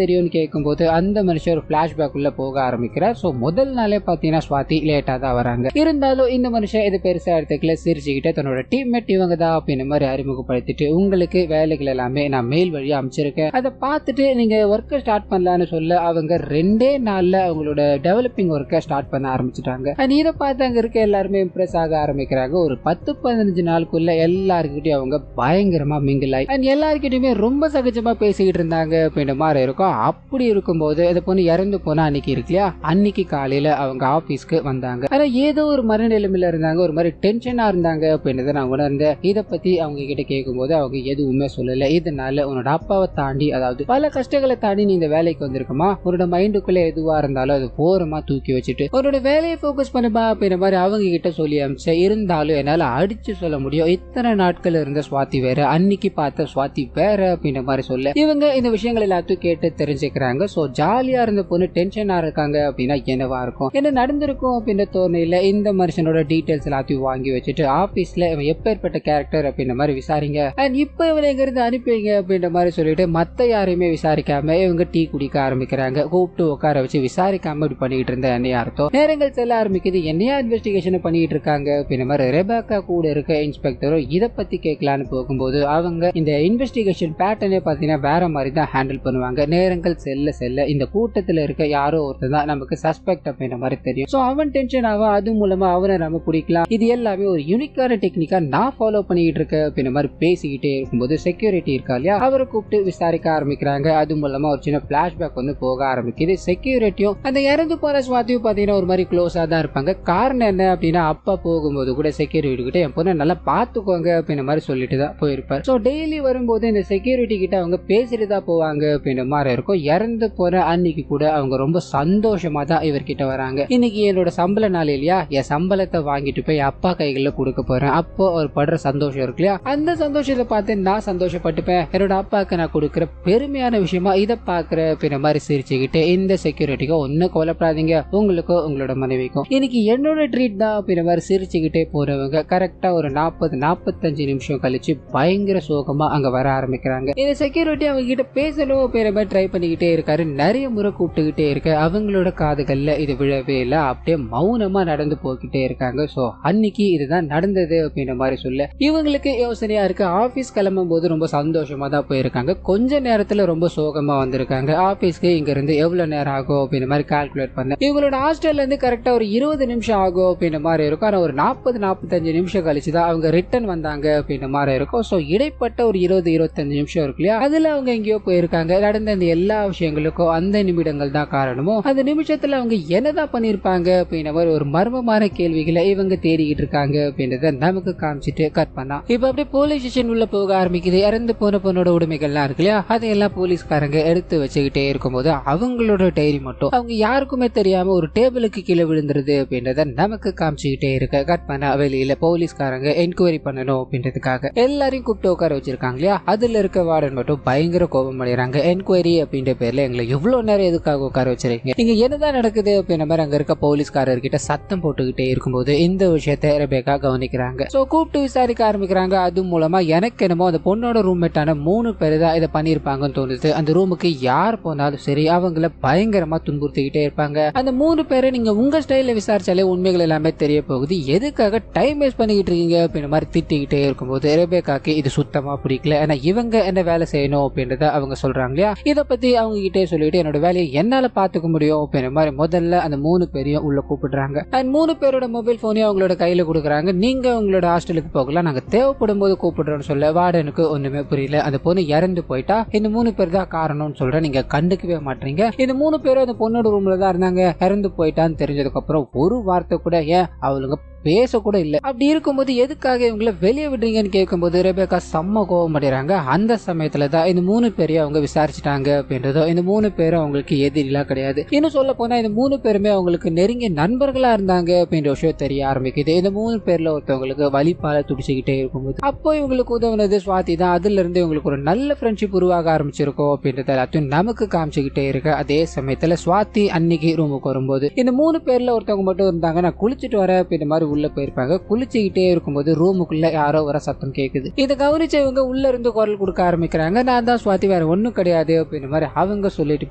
தெரியும்னு கேட்கும் போது அந்த மனுஷன் ஒரு பிளாஷ்பேக் உள்ள போக ஆரம்பிக்கிறார். சோ முதல் நாளே பாத்தீங்கன்னா சுவாதி லேட்டா தான் வராங்க. இருந்தாலும் இந்த மனுஷன் இது பெருசா எடுத்துக்கல, சிரிச்சுக்கிட்டு தன்னோட டீம்மேட் இவங்க தான் அப்படின்ற மாதிரி அறிமுகப்படுத்திட்டு உங்களுக்கு வேலைகள் எல்லாமே நான் மெயில் வழியா அமைச்சிருக்கேன், அதை பார்த்துட்டு நீங்க ஒர்க்கை ஸ்டார்ட் பண்ணலான்னு சொல்ல அவங்க 2 நாள்ல அவங்களோட டெவலப்பிங் ஒர்க்கை ஸ்டார்ட் பண்ண ஆரம்பிச்சிட்டாங்க. அண்ட் இதை பார்த்து அங்க இருக்க எல்லாருமே இம்ப்ரெஸ் ஆக ஆரம்பிக்கிறாங்க. ஒரு 10-15 நாளுக்குள்ள எல்லாருக்கிட்டையும் அவங்க பயங்கரமா மிங்கிள் ஆகி அண்ட் எல்லாருக்கிட்டையுமே ரொம்ப சகஜமா பேசிக்கிட்டு இருந்தாங்க அப்படின்ற மாதிரி இருக்கும். அப்படி இருக்கும்போது இந்த பொண்ணு இறந்து போனா அன்னைக்கு இருக்கு இல்லையா, அன்னைக்கு காலையில அவங்க ஆபீஸ்க்கு வந்தாங்க. ஆனா ஏதோ ஒரு மனநிலைமையில இருந்தாங்க, ஒரு மாதிரி டென்ஷனா இருந்தாங்க அப்படின்றத நான் உணர்ந்தேன். இதை பத்தி அவங்க கிட்ட கேட்கும்போது அவங்க எதுவுமே சொல்லல. இதனால உன்னோட அப்பாவை தாண்டி, அதாவது பல கஷ்டங்களை தாண்டி நீ இந்த வேலைக்கு வந்திருக்கமா, உன்னோட மைண்டுக்குள்ள எதுவா இருந்தாலும் அது போரமா தூக்கி வச்சுட்டு உன்னோட வேலையை போக்கஸ் பண்ணுமா அப்படின்ற மாதிரி அவங்க கிட்ட சொல்லி அமிச்சேன். இருந்தாலும் என்னால அடிச்சு சொல்ல முடியும், இத்தனை நாட்கள் இருந்த சுவாதி வேற, அன்னைக்கு பார்த்த சுவாதி வேற அப்படின்ற மாதிரி சொல்ல இவங்க இந்த விஷயங்கள் எல்லாத்தையும் கேட்டு தெரிஞ்சுக்கிறாங்க. சோ ஜாலியா இருந்த பொண்ணு டென்ஷனா இருக்காங்க அப்படின்னா என்னவா இருக்கும், என்ன நடந்திருக்கும் அப்படின்ற தோணையில இந்த மனுஷனோட டீடைல்ஸ் எல்லாத்தையும் வாங்கி வச்சுட்டு ஆபீஸ்ல இவன் எப்பேற்பட்ட கேரக்டர் அப்படின்ற மாதிரி விசாரிங்க, அண்ட் இப்ப இவனை எங்க இருந்து அனுப்பிங்க அப்படின்ற மாதிரி சொல்லிட்டு மத்த யாரையுமே விசாரிக்காம இவங்க டீ குடிக்க ஆரம்பிக்கிறாங்க. கூப்பிட்டு உட்கார வச்சு விசாரிக்காம இப்படி பண்ணிட்டு இருந்த என்னையா அர்த்தம், நேரங்கள் செல்ல ஆரம்பிக்குது. என்னையா இன்வெஸ்டிகேஷன் பண்ணிட்டு இருக்காங்க அப்படின்ற மாதிரி ரெபேக்கா கூட இருக்க இன்ஸ்பெக்டரும் இதை பத்தி கேட்கலான்னு போகும்போது அவங்க இந்த இன்வெஸ்டிகேஷன் பேட்டர்னே பாத்தீங்கன்னா வேற மாதிரி தான் ஹேண்டில் பண்ணுவாங்க. நேரங்கள் செல்ல செல்ல இந்த கூட்டத்துல இருக்க யாரோ ஒருத்தர் தான் நமக்கு சஸ்பெக்ட் அப்படின்ற மாதிரி தெரியும். சோ அவன் டென்ஷன் ஆகும், அது மூலமா அவனை நம்ம பிடிக்கலாம். இது எல்லாமே ஒரு யூனிக்கான டெக்னிக்கா நான் ஃபாலோ பண்ணிட்டு இருக்கேன் அப்படின்ற மாதிரி பேசிக்கிட்டே இருக்கும்போது செக்யூரிட்டி இருக்கா இல்லையா, அவரை கூப்பிட்டு விசாரிக்க ஆரம்பிக்கிறாங்க. அது மூலமா ஒரு சின்ன பிளாஷ்பேக் வந்து போக ஆரம்பிக்குது. செக்யூரிட்டியும் அந்த இறந்து போற சுவாதியும் பாத்தீங்கன்னா ஒரு மாதிரி க்ளோஸா தான் இருப்பாங்க. காரணம் என்ன அப்படின்னா, அப்பா போகும்போது கூட செக்யூரிட்டி கிட்ட என் பொண்ணை நல்லா பாத்துக்கோங்க அப்படின்ற மாதிரி சொல்லிட்டு தான் போயிருப்பாரு. சோ டெய்லி வரும்போது இந்த செக்யூரிட்டி கிட்ட அவங்க பேசிட்டு தான் போவாங்க அப்படின்ற மாதிரி இருக்கும். இறந்து போற அன்னைக்கு கூட அவங்க ரொம்ப சந்தோஷமா தான் இவர்கிட்ட வராங்க. இன்னைக்கு என்னோட சம்பள நாள் இல்லையா, என் சம்பளத்தை வாங்கிட்டு போய் அப்பா கைகள்ல கொடுக்க போறேன். அப்போ அவர் படுற சந்தோஷம் இருக்கு இல்லையா, அந்த சந்தோஷத்தை பார்த்து நான் சந்தோஷப்பட்டுப்பேன். என்னோட அப்பாவுக்கு நான் கொடுக்குற பெருமையான விஷயமா இதை பாக்குற அப்படின்ற மாதிரி சிரிச்சுக்கிட்டு இந்த செக்யூரிட்டிக்கு ஒன்னும் கவலைப்படாதீங்க, உங்களுக்கும் உங்களோட மனைவிக்கும் இன்னைக்கு என்னோட ட்ரீட் தான் அப்படின்ற மாதிரி சிரிச்சுக்கிட்டே போறவங்க கரெக்டா ஒரு 40-45 நிமிஷம் கழிச்சு பயங்கர சோகமா அங்க வர ஆரம்பிக்கிறாங்க. இந்த செக்யூரிட்டி அவங்க கிட்ட பேசணும் அப்படின்ற மாதிரி ட்ரை பண்ணிக்கிட்டே இருக்காரு. நிறைய முறை கூப்பிட்டுக்கிட்டே இருக்க அவங்களோட காதுகள்ல இது விழவே இல்லை. அப்படியே மௌனமா நடந்து போய்கிட்டே இருக்காங்க. சோ அன்னைக்கு இதுதான் நடந்தது அப்படின்ற மாதிரி சொல்ல இவங்களுக்கு யோசனையா இருக்கு. ஆபீஸ் கிளம்பும் போது ரொம்ப சந்தோஷமா தான் போயிருக்காங்க. கொஞ்ச நேரத்துல ரொம்ப சோகமா வந்திருக்காங்க. ஆபீஸ்க்கு இங்க இருந்து எவ்வளவு நேரம் ஆகும் அப்படின்ற மாதிரி கால்குலேட் பண்ண இவங்களோட ஹாஸ்டல்ல இருந்து கரெக்டா ஒரு 20 நிமிஷம் ஆகும் அப்படின்ற மாதிரி இருக்கும். ஆனா ஒரு 40-45 நிமிஷம் கழிச்சுதான் அவங்க ரிட்டர்ன் வந்தாங்க அப்படின்ற மாதிரி இருக்கும். சோ இடைப்பட்ட ஒரு 20-25 நிமிஷம் இருக்கு இல்லையா, அதுல அவங்க எங்கேயோ போயிருக்காங்க. நடந்த இந்த எல்லா விஷயங்களுக்கும் அந்த நிமிடங்கள் தான் காரணமோ, அந்த நிமிஷத்துல அவங்க என்னதான் பண்ணிருப்பாங்க அப்படின்ற மாதிரி ஒரு மர்மமான கேள்விகளை இவங்க தேடிக்கிட்டு இருக்காங்க அப்படின்றத நமக்கு காமிச்சிட்டு கட் பண்ணா. இப்ப அப்படியே போலீஸ் ஸ்டேஷன் உள்ள போக ஆரம்பிக்குது. இறந்து போன பொண்ணோட உடைமைகள்லாம் இருக்கு இல்லையா, அதையெல்லாம் போலீஸ்காரங்க எடுத்து வச்சுக்கிட்டே இருக்கும்போது அவங்களோட டைரி மட்டும் அவங்க யாருக்குமே தெரியாம ஒரு டேபிளுக்கு கீழே விழுந்துருது அப்படின்றத நமக்கு காமிச்சுக்கிட்டே இருக்க கட் பண்ண வெளியில போலீஸ்காரங்க என்கொயரி பண்ணணும் அப்படின்றதுக்காக எல்லாரையும் கூப்பிட்டு உட்கார வச்சிருக்காங்க இல்லையா, அதுல இருக்க வார்டன் மட்டும் பயங்கர கோபம் அடைகிறாங்க. என்கொயரி அப்படின்ற பேர்ல எங்களை எவ்வளவு நேரம் எதுக்காக உட்கார வச்சிருக்கீங்க, நீங்க என்னதான் நடக்குது அப்படின்ற மாதிரி அங்க இருக்க போலீஸ்காரர்கிட்ட சத்தம் போட்டுக்கிட்டே இருக்கும்போது இந்த விஷயத்தை ரெபேக்கா கவனிக்கிறாங்க. சோ கூப்பிட்டு விசாரிக்க ஆரம்பிக்கிறாங்க. அது மூலமா எனக்கு என்னமோ அந்த பொண்ணோட ரூம்மேட்டான 3 பேர் தான் இதை பண்ணிருப்பாங்கன்னு தோணுது. அந்த ரூமுக்கு யார் போனாலும் சரி அவங்கள பயங்கரமா துன்புறுத்திக்கிட்டே இருப்பாங்க. அந்த 3 பேரை நீங்க உங்க ஸ்டைல விசாரிச்சாலே உண்மைகள் எல்லாமே தெரிய போகுது, எதுக்காக டைம் வேஸ்ட் பண்ணிக்கிட்டு இருக்கீங்க அப்படின்ற மாதிரி திட்டிக்கிட்டே இருக்கும்போது ரெபேக்காக்கு இது சுத்தமா பிடிக்கல. ஏன்னா இவங்க என்ன வேலை செய்யணும் அப்படின்றத அவங்க சொல்றாங்க இல்லையா, இதை பத்தி அவங்க கிட்டே சொல்லிட்டு என்னோட வேலையை என்னால பாத்துக்க முடியும் அப்படின்ற மாதிரி முதல்ல அந்த 3 பேரையும் உள்ள கூப்பிடுறாங்க. அண்ட் 3 பேரோட மொபைல் போனையும் அவங்களோட கையில கொடுக்குறாங்க. நீங்க உங்களோட ஹாஸ்டலுக்கு போகலாம், நாங்க தேவைப்படும் போது கூப்பிடுறோம்னு சொல்ல வார்டனுக்கு ஒண்ணுமே புரியல. அந்த பொண்ணு இறந்து போயிட்டா இந்த 3 பேர் தான் காரணம்னு சொல்றேன், நீங்க கண்டுக்கவே மாட்டீங்க. இந்த 3 பேரும் அந்த பொண்ணோட ரூம்ல தான் இருந்தாங்க, இறந்து போயிட்டான்னு தெரிஞ்சதுக்கு அப்புறம் ஒரு வார்த்தை கூட ஏன் அவளுங்க பேச கூட இல்ல. அப்படி இருக்கும்போது எதுக்காக இவங்களை வெளியே விடுறீங்கன்னு கேட்கும்போது ரெபேக்கா செம்ம கோவம் அடைறாங்க. அந்த சமயத்துல தான் இந்த 3 பேரையும் அவங்க விசாரிச்சுட்டாங்க அப்படின்றதோ, இந்த 3 பேரும் அவங்களுக்கு எதிரிலாம் கிடையாது. இன்னும் சொல்ல போனா இந்த 3 பேருமே அவங்களுக்கு நெருங்கிய நண்பர்களா இருந்தாங்க அப்படின்ற விஷயம் தெரிய ஆரம்பிக்குது. இந்த 3 பேர்ல ஒருத்தவங்களுக்கு வலிப்பால துடிச்சுக்கிட்டே இருக்கும்போது அப்போ இவங்களுக்கு உதவுனது சுவாதி தான். அதுல இருந்து இவங்களுக்கு ஒரு நல்ல ஃப்ரெண்ட்ஷிப் உருவாக ஆரம்பிச்சிருக்கோம் அப்படின்றத எல்லாத்தையும் நமக்கு காமிச்சுக்கிட்டே இருக்கு. அதே சமயத்துல சுவாதி அன்னைக்கு ரூமுக்கு வரும்போது இந்த 3 பேர்ல ஒருத்தவங்க மட்டும் இருந்தாங்க. நான் குளிச்சுட்டு வரேன் அப்படின்ற மாதிரி உள்ள போயிருப்பாங்க. குளிச்சுக்கிட்டே இருக்கும்போது ரூமுக்குள்ள யாரோ வர சத்தம் கேக்குது. இதை கவனிச்ச இவங்க உள்ள இருந்து குரல் கொடுக்க ஆரம்பிக்கிறாங்க. நான் தான் சுவாதி, வேற ஒண்ணும் கிடையாது அப்படின்ற மாதிரி அவங்க சொல்லிட்டு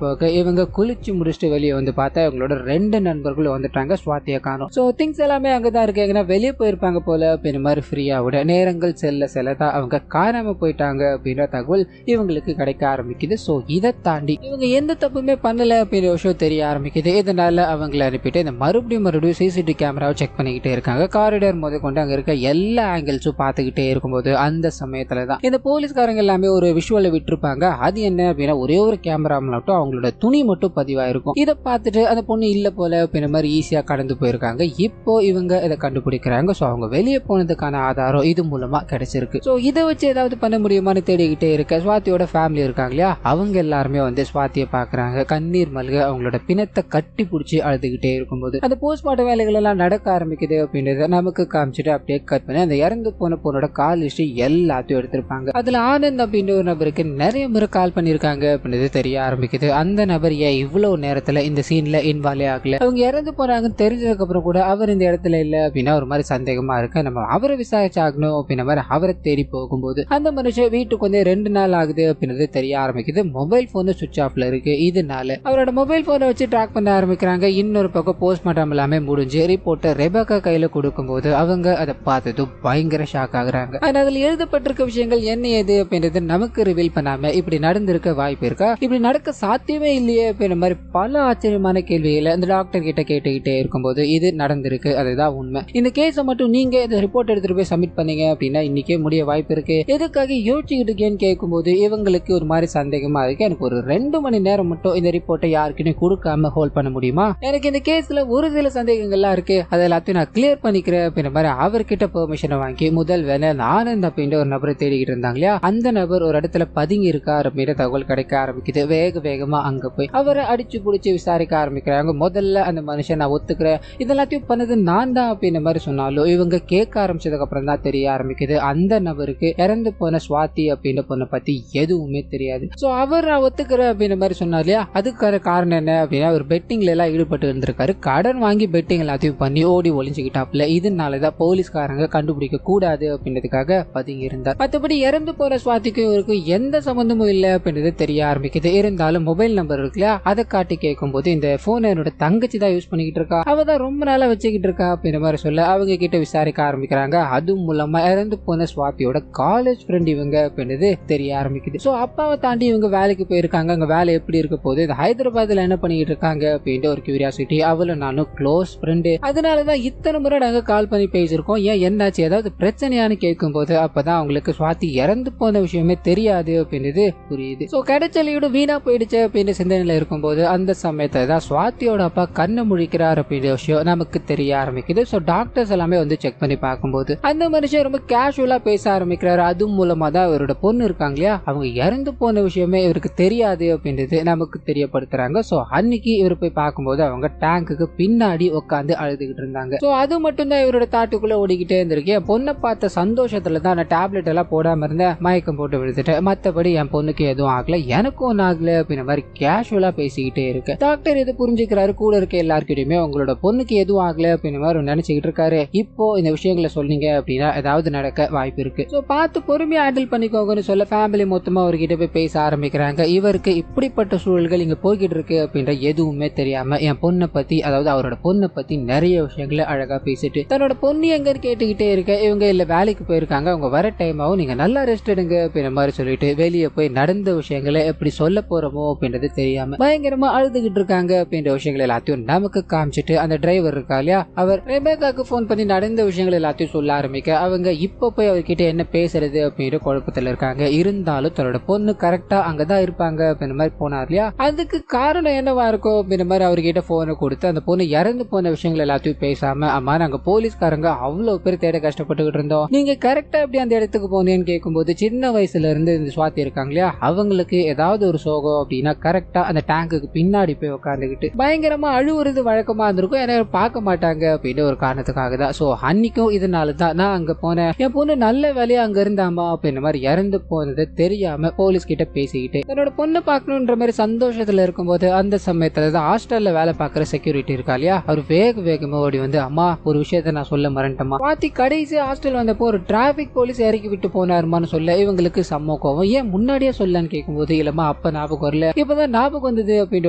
போக இவங்க குளிச்சு முடிச்சுட்டு வெளியே வந்து பார்த்தா இவங்களோட 2 நண்பர்கள் வந்துட்டாங்க. சுவாதியை காணோம். சோ திங்ஸ் எல்லாமே அங்கதான் இருக்காங்கன்னா வெளியே போயிருப்பாங்க போல அப்படின்ற மாதிரி ஃப்ரீயா விட நேரங்கள் செல்லதான் அவங்க காணாம போயிட்டாங்க அப்படின்ற தகவல் இவங்களுக்கு கிடைக்க ஆரம்பிக்குது. சோ இதை தாண்டி இவங்க எந்த தப்புமே பண்ணல அப்படின்ற விஷயம் தெரிய ஆரம்பிக்குது. இதனால அவங்களை அனுப்பிட்டு இந்த மறுபடியும் சிசிடிவி கேமராவை செக் பண்ணிக்கிட்டே இருக்காங்க. காரிடார் முத கொண்டு அங்க இருக்க எல்லா ஆங்கிள்ஸும் பார்த்துக்கிட்டே இருக்கும்போது அந்த சமயத்துலதான் இந்த போலீஸ்காரங்க எல்லாமே ஒரு விஷுவலை விட்டுருப்பாங்க. அது என்ன அப்படின்னா ஒரே ஒரு கேமரா மட்டும் அவங்களோட துணி மட்டும் பதிவாயிருக்கும். இதை பார்த்துட்டு அந்த பொண்ணு இல்ல போல அப்படின்ற மாதிரி ஈஸியா கடந்து போயிருக்காங்க. இப்போ இவங்க இதை கண்டுபிடிக்கிறாங்க. சோ அவங்க வெளியே போனதுக்கான ஆதாரம் இது மூலமா கிடைச்சிருக்கு. சோ இதை வச்சு ஏதாவது பண்ண முடியுமான்னு தேடிக்கிட்டே இருக்க சுவாதியோட ஃபேமிலி இருக்காங்க இல்லையா, அவங்க எல்லாருமே வந்து சுவாதியை பாக்குறாங்க. கண்ணீர் மல்க அவங்களோட பிணத்தை கட்டி பிடிச்சி அழுதுகிட்டே இருக்கும்போது அந்த போஸ்ட்மார்ட்டம் வேலைகள் எல்லாம் நடக்க ஆரம்பிக்குது அப்படின்றத நமக்கு காமிச்சிட்டு அப்படியே கட் பண்ணி அந்த இறந்து போன பொண்ணோட கால் ஹிஸ்டரி எல்லாத்தையும் எடுத்திருப்பாங்க. அதுல ஆனந்த் அப்படின்ற ஒரு நபருக்கு நிறைய முறை கால் பண்ணிருக்காங்க அப்படின்றது தெரிய ஆரம்பிக்குது. அந்த நபர் ஏன் இவ்வளவு நேரத்துல இந்த சீன்ல இன்வால்வ் ஆகல, அவங்க இறந்து போறாங்கன்னு தெரிஞ்சதுக்கு அப்புறம் கூட அவர் இந்த இடத்துல இல்ல அப்படின்னா ஒரு மாதிரி சந்தேகமா இருக்கு. நம்ம அவரை விசாரிச்சாகணும் அப்படின்ற மாதிரி அவரை தேடி போகும்போது அந்த மனுஷன் வீட்டுக்கு வந்து 2 நாள் ஆகுது அப்படின்றது தெரிய ஆரம்பிக்குது. மொபைல் போன் சுவிட்ச் ஆஃப்ல இருக்கு. இதனால அவரோட மொபைல் போனை வச்சு ட்ராக் பண்ண ஆரம்பிக்கிறாங்க. இன்னொரு பக்கம் போஸ்ட்மார்ட்டம் எல்லாமே முடிஞ்சு ரிப்போர்ட்டை ரெபேக்கா கையில கொடுக்கும்போது அவங்க அதை பார்த்ததும் பயங்கர ஷாக் ஆகுறாங்க. அதுல எழுதப்பட்டிருக்க விஷயங்கள் என்ன ஏது அப்படின்றது நமக்கு ரிவீல் பண்ணாம இப்படி நடந்திருக்க வாய்ப்பு இருக்கா, இப்படி நடக்க சாத்தியமே இல்லையே அப்படின்ற மாதிரி பல ஆச்சரியமான கேள்விகளை அந்த டாக்டர் கிட்ட கேட்டுக்கிட்டே இருக்கும்போது இது நடந்திருக்கு, அதுதான் உண்மை. இந்த கேஸை மட்டும் நீங்க இந்த ரிப்போர்ட் எடுத்துட்டு போய் சப்மிட் பண்ணீங்க அப்படின்னா இன்னைக்கே முடிய வாய்ப்பு இருக்கு, எதுக்காக யோசிச்சுக்கிட்டு இருக்கேன்னு கேட்கும்போது இவங்களுக்கு ஒரு மாதிரி சந்தேகமா இருக்கு. எனக்கு ஒரு 2 மணி நேரம் மட்டும் இந்த ரிப்போர்ட்டை யாருக்குன்னு கொடுக்காம ஹோல்ட் பண்ண முடியுமா, எனக்கு இந்த கேஸ்ல ஒரு சில சந்தேகங்கள்லாம் இருக்கு, அது எல்லாத்தையும் நான் கிளியர் பண்ணிக்கிறேன் அப்படின்ற மாதிரி அவர்கிட்ட பெர்மிஷனை வாங்கி முதல் வேலை ஆனந்த் அப்படின்ற ஒரு நபரை தேடிக்கிட்டு இருந்தாங்க இல்லையா, அந்த நபர் ஒரு இடத்துல பதுங்கி இருக்கார் அப்படின்ற தகவல் கிடைக்க ஆரம்பிக்குது. வேகமா அங்க போய் அவரை அடிச்சு புடிச்சு விசாரிக்க ஆரம்பிக்கிறாங்க. முதல்ல அந்த மனுஷன் நான் ஒத்துக்கிறேன் இதெல்லாத்தையும் பண்ணது நான் தான் அப்படின்ற மாதிரி சொன்னாலும் இவங்க கேட்க ஆரம்பிச்சதுக்கு அப்புறம் தான் தெரிய ஆரம்பிக்குது அந்த நபருக்கு இறந்து போன சுவாதி அப்படின்ற பொண்ணை பத்தி எதுவுமே தெரியாது. சோ அவர் நான் ஒத்துக்கிறேன் அப்படின்ற மாதிரி சொன்னார் இல்லையா, அதுக்கான காரணம் என்ன அப்படின்னா ஒரு பெட்டிங்ல எல்லாம் ஈடுபட்டு இருந்திருக்காரு. கடன் வாங்கி பெட்டிங் எல்லாத்தையும் பண்ணி ஓடி ஒளிஞ்சுக்கிட்டாப்ல. இதனாலதான் போலீஸ்காரங்க கண்டுபிடிக்க கூடாது அப்படின்றதுக்காக பதுங்கி இருந்தார். மற்றபடி இறந்து போற சுவாதிக்கும் இவருக்கும் எந்த சம்பந்தமும் இல்லை அப்படின்றது தெரிய ஆரம்பிக்குது. இருந்தாலும் மொபைல் நம்பர் இருக்குல்ல, அதை காட்டி கேட்கும் போது இந்த போன் என்னோட தங்கச்சி தான் யூஸ் பண்ணிக்கிட்டு இருக்கா, அவ தான் ரொம்ப நாளா வச்சுக்கிட்டு இருக்கா அப்படின்ற மாதிரி சொல்ல அவங்க கிட்ட விசாரிக்க ஆரம்பிக்கிறாங்க. அது மூலமா இறந்து போன சுவாதியோட காலேஜ் ஃப்ரெண்ட் இவங்க அப்படின்றது தெரிய ஆரம்பிக்குது. சோ அப்பாவை தாண்டி இவங்க வேலைக்கு போயிருக்காங்க. அங்க வேலை எப்படி இருக்க போது, இந்த ஹைதராபாத்ல என்ன பண்ணிட்டு இருக்காங்க அப்படின்ற ஒரு கியூரியாசிட்டி, அவளும் நானும் க்ளோஸ் ஃப்ரெண்டு, அதனாலதான் இத்தனை முறை நாங்க கால் பண்ணி பேசிருக்கோம், ஏன் என்னாச்சு ஏதாவது பிரச்சனையானு கேட்கும் போது அப்பதான் அவங்களுக்கு சுவாதி இறந்து போன விஷயமே தெரியாது அப்படின்றது புரியுது. சோ கிடைச்சலியோட வீணா போயிடுச்சு அப்படின்ற சிந்தனையில இருக்கும்போது அந்த சமயத்துல தான் சுவாதியோட அப்பா கண்ணை முழிக்கிறார் அப்படின்ற விஷயம் நமக்கு தெரிய ஆரம்பிக்குது. சோ டாக்டர்ஸ் எல்லாமே வந்து செக் பண்ணி பார்க்கும்போது அந்த மனுஷன் ரொம்ப கேஷுவலா பேச ஆரம்பிக்கிறாரு. அது மூலமா தான் இவரோட பொண்ணு இருக்காங்க இல்லையா, அவங்க இறந்து போன விஷயமே இவருக்கு தெரியாது அப்படின்றது நமக்கு தெரியப்படுத்துறாங்க. சோ அன்னைக்கு இவர் போய் பார்க்கும்போது அவங்க டேங்குக்கு பின்னாடி உட்காந்து அழுதுகிட்டு இருந்தாங்க. சோ அது மட்டும் தான் இவரோட தாட்டுக்குள்ள ஓடிக்கிட்டே இருந்திருக்கு. என் பொண்ணை பார்த்த சந்தோஷத்துல தான் நான் டேப்லெட் எல்லாம் போடாம இருந்தேன், மயக்கம் போட்டு விழுந்துட்டேன், மத்தபடி என் பொண்ணுக்கு எதுவும் ஆகல, எனக்கும் ஒன்னும் ஆகல அப்படின்ற மாதிரி கேஷுவலா பேசிக்கிட்டே இருக்கு. டாக்டர் இது புரிஞ்சுக்கிறாரு. கூட இருக்க எல்லாருக்கிட்டையுமே உங்களோட பொண்ணுக்கு எதுவும் ஆகல அப்படின்ற மாதிரி நினைச்சுக்கிட்டு இருக்காரு. இப்போ இந்த விஷயங்களை சொன்னீங்க அப்படின்னா ஏதாவது நடக்க வாய்ப்பு இருக்கு, சோ பார்த்து பொறுமையா ஹேண்டில் பண்ணிக்கோங்கன்னு சொல்ல ஃபேமிலி மொத்தமா அவர்கிட்ட போய் பேச ஆரம்பிக்கிறாங்க. இவருக்கு இப்படிப்பட்ட சூழல்கள் இங்க போய்கிட்டு இருக்கு அப்படின்ற எதுவுமே தெரியாம என் பொண்ணை பத்தி, அதாவது அவரோட பொண்ணை பத்தி நிறைய விஷயங்களை அழகா பேசிட்டு தன்னோட பொண்ணு எங்கன்னு கேட்டுக்கிட்டே இருக்க இவங்க இல்ல வேலைக்கு போயிருக்காங்க, அவங்க வர டைம் ஆகும், நீங்க நல்லா ரெஸ்ட் எடுங்க அப்படின்ற மாதிரி சொல்லிட்டு வெளியே போய் நடந்த விஷயங்களை எப்படி சொல்ல போறோமோ அப்படின்றது தெரியாம பயங்கரமா அழுதுகிட்டு இருக்காங்க அப்படின்ற விஷயங்கள் எல்லாத்தையும் நமக்கு காமிச்சிட்டு அந்த டிரைவர் இருக்கா இல்லையா, அவர் ரெபேக்காக்கு போன் பண்ணி நடந்த விஷயங்கள் எல்லாத்தையும் சொல்ல ஆரம்பிக்க அவங்க இப்ப போய் அவர்கிட்ட என்ன பேசுறது அப்படின்ற குழப்பத்துல இருக்காங்க. இருந்தாலும் தன்னோட பொண்ணு கரெக்டா அங்கதான் இருப்பாங்க அப்படின்ற மாதிரி போனார் இல்லையா, அதுக்கு காரணம் என்னவா இருக்கும் அப்படின்ற மாதிரி அவர்கிட்ட போனை கொடுத்து அந்த பொண்ணு இறந்து போன விஷயங்கள் எல்லாத்தையும் பேசாம, அம்மா நாங்க போலீஸ்காரங்க அவ்வளவு பேர் தேட கஷ்டப்பட்டுக்கிட்டு இருந்தோம், நீங்க கரெக்டா எப்படி அந்த இடத்துக்கு போனேன்னு கேட்கும்போது சின்ன வயசுல இருந்து இந்த சுவாதி இருக்காங்க இல்லையா, அவங்களுக்கு ஏதாவது ஒரு சோகம் அப்படின்னா கரெக்டா அந்த டேங்குக்கு பின்னாடி போய் உட்காந்துக்கிட்டு பயங்கரமா அழுவுறது வழக்கமா இருந்திருக்கும், எனக்கு பார்க்க மாட்டாங்க அப்படின்னு ஒரு காரணத்துக்காக தான். சோ அன்னைக்கும் இதனாலதான் நான் அங்க போனேன், என் பொண்ணு நல்ல வேலையா அங்க இருந்தாமா அப்படின்ற மாதிரி இறந்து போனது தெரியாம போலீஸ் கிட்ட பேசிக்கிட்டு தன்னோட பொண்ணு பார்க்கணுன்ற மாதிரி சந்தோஷத்துல இருக்கும்போது அந்த சமயத்துல தான் ஹாஸ்டல்ல வேலை பார்க்குற செக்யூரிட்டி இருக்கா இல்லையா, அவர் வேகமா ஓடி வந்து அம்மா ஒரு விஷயத்த நான் சொல்ல மறந்துட்டேமா. சுவாதி கடைசி ஹாஸ்டல் வந்தப்போ ஒரு டிராபிக் போலீஸ் இறக்கி விட்டு போனாருமான்னு சொல்ல இவங்களுக்கு செம்ம கோவம். ஏன் முன்னாடியே சொல்லலான்னு கேட்கும்போது இல்லமா அப்ப ஞாபகம் வரல, இப்பதான் ஞாபகம் வந்தது அப்படின்ற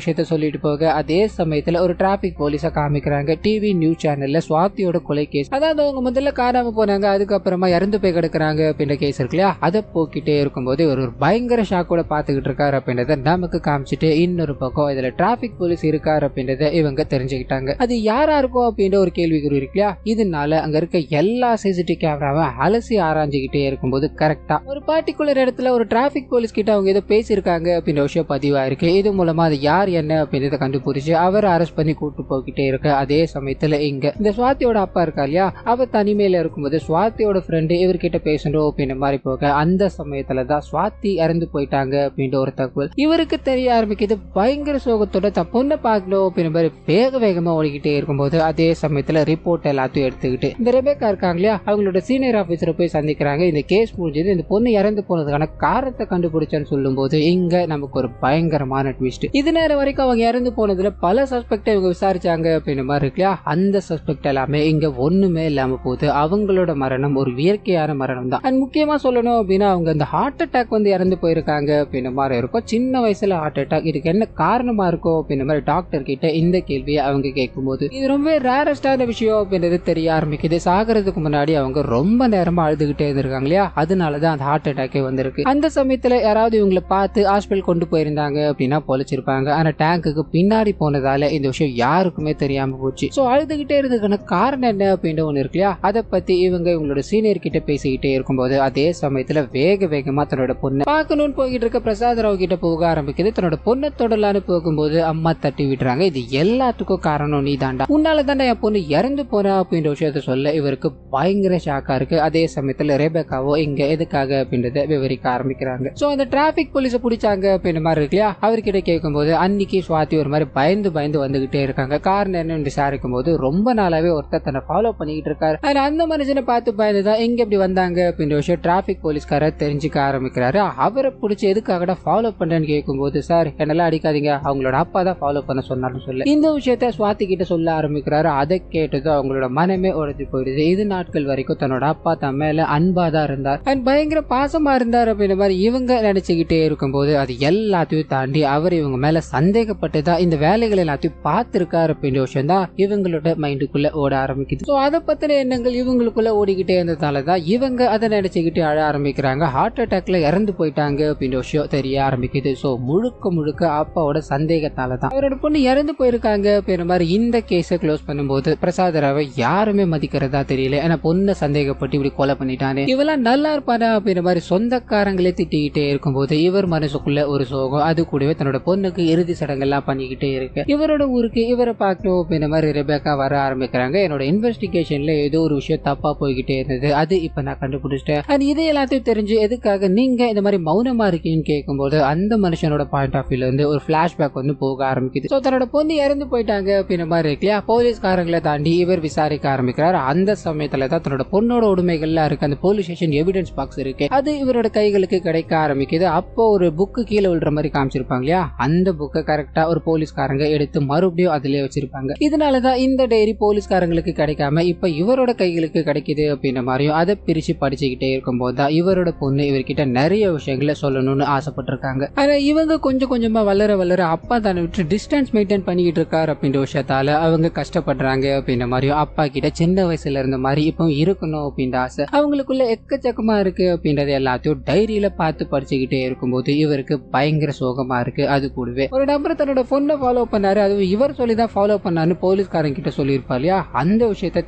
விஷயத்த சொல்லிட்டு போக அதே சமயத்துல ஒரு டிராபிக் போலீஸ காமிக்கிறாங்க. டிவி நியூஸ் சேனல்ல சுவாதியோட கொலை கேஸ், அதாவது அவங்க முதல்ல காணாம போனாங்க, அதுக்கப்புறமா இறந்து போய் கிடக்குறாங்க அப்படின்ற கேஸ் இருக்கு இல்லையா, அதை போக்கிட்டே இருக்கும்போது ஒரு பயங்கர ஷாக்கோட பாத்துக்கிட்டு இருக்காரு அப்படின்றத நமக்கு காமிச்சிட்டு இன்னொரு பக்கம் இதுல டிராபிக் போலீஸ் இருக்காரு அப்படின்றத இவங்க தெரிஞ்சுக்கிட்டாங்க. அது யாரா இருக்கும் அப்படின்ற ஒரு கேள்விக்குறி இருக்கு இல்லையா. இதனால அங்க இருக்க எல்லா சிசிடிவி கேமராவை அலசி ஆராய்ஞ்சுக்கிட்டே இருக்கும்போது கரெக்டா ஒரு பார்ட்டிகுலர் இடத்துல ஒரு டிராபிக் போலீஸ் கிட்ட அவங்க ஏதோ பேசியிருக்காங்க அப்படின்ற விஷயம் பதிவாயிருக்கு. இது மூலமா அது யார் என்ன அப்படின்றத கண்டுபிடிச்சு அவர் அரெஸ்ட் பண்ணி கூட்டு போய்கிட்டே இருக்கு. அதே சமயத்துல இங்க இந்த சுவாதியோட அப்பா இருக்கா இல்லையா, அவர் தனிமையில இருக்கும்போது சுவாதியோட ஃப்ரெண்டு இவர்கிட்ட பேசணும் அப்படின்ற மாதிரி போக அந்த சமயத்துலதான் சுவாதி இறந்து போயிட்டாங்க அப்படின்ற ஒரு தகவல் இவருக்கு தெரிய ஆரம்பிக்குது. பயங்கர சோகத்தோட தன் பொண்ணை பார்க்கணும் அப்படின்ற மாதிரி வேக வேகமா ஓடிக்கிட்டே இருக்கும்போது அதே சமயத்துல ரிப்போர்ட் எல்லாத்தையும் எடுத்துக்கிட்டு இந்த ரெபேக்கா இருக்காங்க இல்லையா, அவங்களோட சீனியர் ஆபீசரை போய் சந்திக்கிறாங்க. இந்த கேஸ் முடிஞ்சது, இந்த பொண்ணு இறந்து போனதுக்கான காரணத்தை கண்டுபிடிச்சேன்னு சொல்லும் போது இங்க நமக்கு ஒரு பயங்கரமான ட்விஸ்ட். இது நேரம் வரைக்கும் அவங்க இறந்து போனதுல பல சஸ்பெக்ட் இவங்க விசாரிச்சாங்க அப்படின்ற மாதிரி இருக்கு. அந்த சஸ்பெக்ட் எல்லாமே இங்க ஒண்ணுமே இல்லாம போகுது. அவங்களோட மரணம் ஒரு இயற்கையான மரணம் தான். அண்ட் முக்கியமா சொல்லணும் அப்படின்னா அவங்க இந்த ஹார்ட் அட்டாக் வந்து இறந்து போயிருக்காங்க அப்படின்ற மாதிரி இருக்கும். சின்ன வயசுல ஹார்ட் அட்டாக், இதுக்கு என்ன காரணமா இருக்கும் அப்படின்ற மாதிரி டாக்டர் கிட்ட இந்த கேள்வியை அவங்க கேட்கும்போது இது ரொம்ப ரேரஸ்டான விஷயம் அப்படின்றது தெரிய ஆரம்பிக்குது. சாகிறதுக்கு முன்னாடி அவங்க ரொம்ப நேரமா அழுதுகிட்டே இருந்திருக்காங்க இல்லையா, அதனாலதான் அந்த ஹார்ட் அட்டாக்கே வந்திருக்கு. அந்த சமயத்துல யாராவது இவங்களை பார்த்து ஹாஸ்பிட்டல் கொண்டு போயிருந்தாங்க அப்படின்னா பொழைச்சிருப்பாங்க. ஆனா டேங்குக்கு பின்னாடி போனதால இந்த விஷயம் யாருக்குமே தெரியாம போச்சு. சோ அழுதுகிட்டே இருந்ததுக்கான காரணம் என்ன அப்படின்னு ஒண்ணு இருக்கு இல்லையா, அதை பத்தி இவங்களோட சீனியர் கிட்ட பேசிக்கிட்டே இருக்கும்போது அதே சமயத்துல வேக வேகமா தன்னோட பொண்ணை பார்க்கணும்னு போய்கிட்டு இருக்க பிரசாத் ராவ் கிட்ட போக ஆரம்பிக்குது. தன்னோட பொண்ணை தொடலான்னு போகும்போது அம்மா தட்டி விடுறாங்க. இது எல்லாத்துக்கும் காரணம் நீ தாண்டா, உன்னால தாண்டா என் பொண்ணு இறந்து போறா அப்படின்ற விஷயத்த சொல்ல இவருக்கு பயங்கர ஷாக்கா இருக்கு. அதே சமயத்துல ரெபேக்காவோ இங்க எதுக்காக அப்படின்றத விவரிக்க ஆரம்பிக்கிறாங்க. சோ அந்த டிராபிக் போலீஸ பிடிச்சாங்க அப்படின்ற மாதிரி இருக்கு இல்லையா, அவர்கிட்ட கேட்கும்போது அன்னைக்கு சுவாதி ஒரு மாதிரி பயந்து பயந்து வந்துகிட்டே இருக்காங்க. காரணம் என்னன்னு விசாரிக்கும் போது ரொம்ப நாளாவே ஒருத்தர் தன்னை ஃபாலோ பண்ணிக்கிட்டு இருக்காரு. அந்த மனுஷனை பார்த்து பயந்துதான் எங்க இப்படி வந்தாங்க அப்படின்ற விஷயம் டிராபிக் போலீஸ்காரர் தெரிஞ்சுக்க ஆரம்பிக்கிறாரு. அவரை பிடிச்சி எதுக்காக ஃபாலோ பண்றேன்னு கேட்கும்போது சார் என்னெல்லாம் அடிக்காதீங்க, அவங்களோட அப்பா தான் ஃபாலோ பண்ண சொன்னாலும் சொல்ல இந்த விஷயத்த சுவாதி கிட்ட சொல்ல ஆரம்பிக்கிறாரு. அதை கேட்டதும் அவங்களோட மனமே உடைஞ்சு போயிடுது. இது நாட்கள் வரைக்கும் தன்னோட அப்பா தன் மேல அன்பாதான் இருந்தார் அண்ட் பயங்கர பாசமா இருந்தார் அப்படின்ற மாதிரி இவங்க நினைச்சுக்கிட்டே இருக்கும்போது அது எல்லாத்தையும் தாண்டி அவர் இவங்க மேல சந்தேகப்பட்டுதான் இந்த வேலைகள் எல்லாத்தையும் பார்த்திருக்காரு அப்படின்ற விஷயம் தான் இவங்களோட மைண்டுக்குள்ள ஓட ஆரம்பிக்குது. சோ அதை பத்தின எண்ணங்கள் இவங்களுக்குள்ள ஓடிக்கிட்டே இருந்ததாலதான் இவங்க அதை நினைச்சுக்கிட்டு அழ ஆரம்பிக்கிறாங்க. ஹார்ட் அட்டாக்ல இறந்து போயிட்டாங்க அப்படின்ற விஷயம் தெரிய ஆரம்பிக்குது. சோ முழுக்க முழுக்க அப்பாவோட சந்தேகத்தாலதான் அவரோட பொண்ணு இறந்து போயிருக்காங்க அப்படின்ற மாதிரி இந்த கேஸை க்ளோஸ் பண்ணும்போது பிரசாத் ராவை யாருமே மதிக்கிறதா தெரியல. ஏன்னா பொண்ணை சந்தேகப்பட்டு இப்படி கொலை பண்ணிட்டானே, இவெல்லாம் நல்லா இருப்பானா அப்படின்ற மாதிரி சொந்தக்காரங்களே திட்டிக்கிட்டே இருக்கும்போது இவர் மனசுக்குள்ள ஒரு சோகம். அது கூடவே தன்னோட பொண்ணுக்கு இறுதி சடங்கெல்லாம் பண்ணிக்கிட்டே இருக்கு. இவரோட ஊருக்கு இவரை பார்க்கணும் அப்படின்ற மாதிரி ரெபேக்கா வர ஆரம்பிக்கிறாங்க. என்னோட இன்வெஸ்டிகேஷன்ல ஏதோ ஒரு விஷயம் தப்பா போய்கிட்டே இருந்தது, அது இப்ப நான் கண்டுபிடிச்சிட்டேன். அது இதை எல்லாத்தையும் தெரிஞ்சு எதுக்காக நீங்க இந்த மாதிரி மௌனமா இருக்கீங்கன்னு கேட்கும்போது அந்த மனுஷனோட பாயிண்ட் ஆஃப் வியூல இருந்து ஒரு பிளாஷ்பேக் வந்து போக ஆரம்பிக்குது. சோ தன்னோட பொண்ணு இறந்து போயிட்டாங்க அப்படின்ற மாதிரி இருக்கு இல்லையா, போலீஸ்காரங்களை தாண்டி இவர் விசாரிக்க ஆரம்பிக்கிறார். அந்த சமயத்துல தான் தன்னோட பொண்ணோட உடைமைகள்லாம் இருக்கு, அந்த போலீஸ் ஸ்டேஷன் எவிடன்ஸ் பாக்ஸ் இருக்கு, அது இவரோட கைகளுக்கு கிடைக்க ஆரம்பிக்குது. அப்போ ஒரு புக்கு கீழே விழுற மாதிரி காமிச்சிருப்பாங்க இல்லையா, அந்த புக்கை கரெக்டா ஒரு போலீஸ்காரங்க எடுத்து மறுபடியும் அதுலயே வச்சிருப்பாங்க. இதனாலதான் இந்த டைரி போலீஸ்காரங்களுக்கு கிடைக்காம இப்ப இவரோட கைகளுக்கு கிடைக்குது அப்படின்ற மாதிரியும் அதை பிரிச்சு படிச்சுக்கிட்டே இருக்கும்போது தான் இவரோட பொண்ணு இவர்கிட்ட நிறைய விஷயங்களை சொல்லணும்னு ஆசைப்பட்டிருக்காங்க. ஆனா இவங்க கொஞ்சம் கொஞ்சமா வளர வளர அப்பா தானே விட்டு டிஸ்டன்ஸ் மெயின்டைன் பண்ணிக்கிட்டு இருக்காரு அப்படின்ற விஷயத்தால அவங்க கஷ்டப்படுறாங்க அப்படின்ற மாதிரியும் அப்பா கிட்ட சின்ன வயசுல இருந்த மாதிரி இப்போ இருக்கணும் அப்படின்ற ஆசை அவங்களுக்குள்ள எக்கச்சக்கமா இருக்கு அப்படின்றத எல்லாத்தையும் டைரியில பார்த்து படிச்சுக்கிட்டே இருக்கும்போது இவருக்கு பயங்கர சோகமா இருக்கு. அது கூடவே ஒரு நபர் தன்னோட பொண்ணை ஃபாலோ பண்ணாரு, அதுவும் இவர் சொல்லிதான் ஃபாலோ பண்ணாருன்னு போலீஸ்காரங்க கிட்ட சொல்லியிருப்பா இல்லையா, அந்த விஷயத்த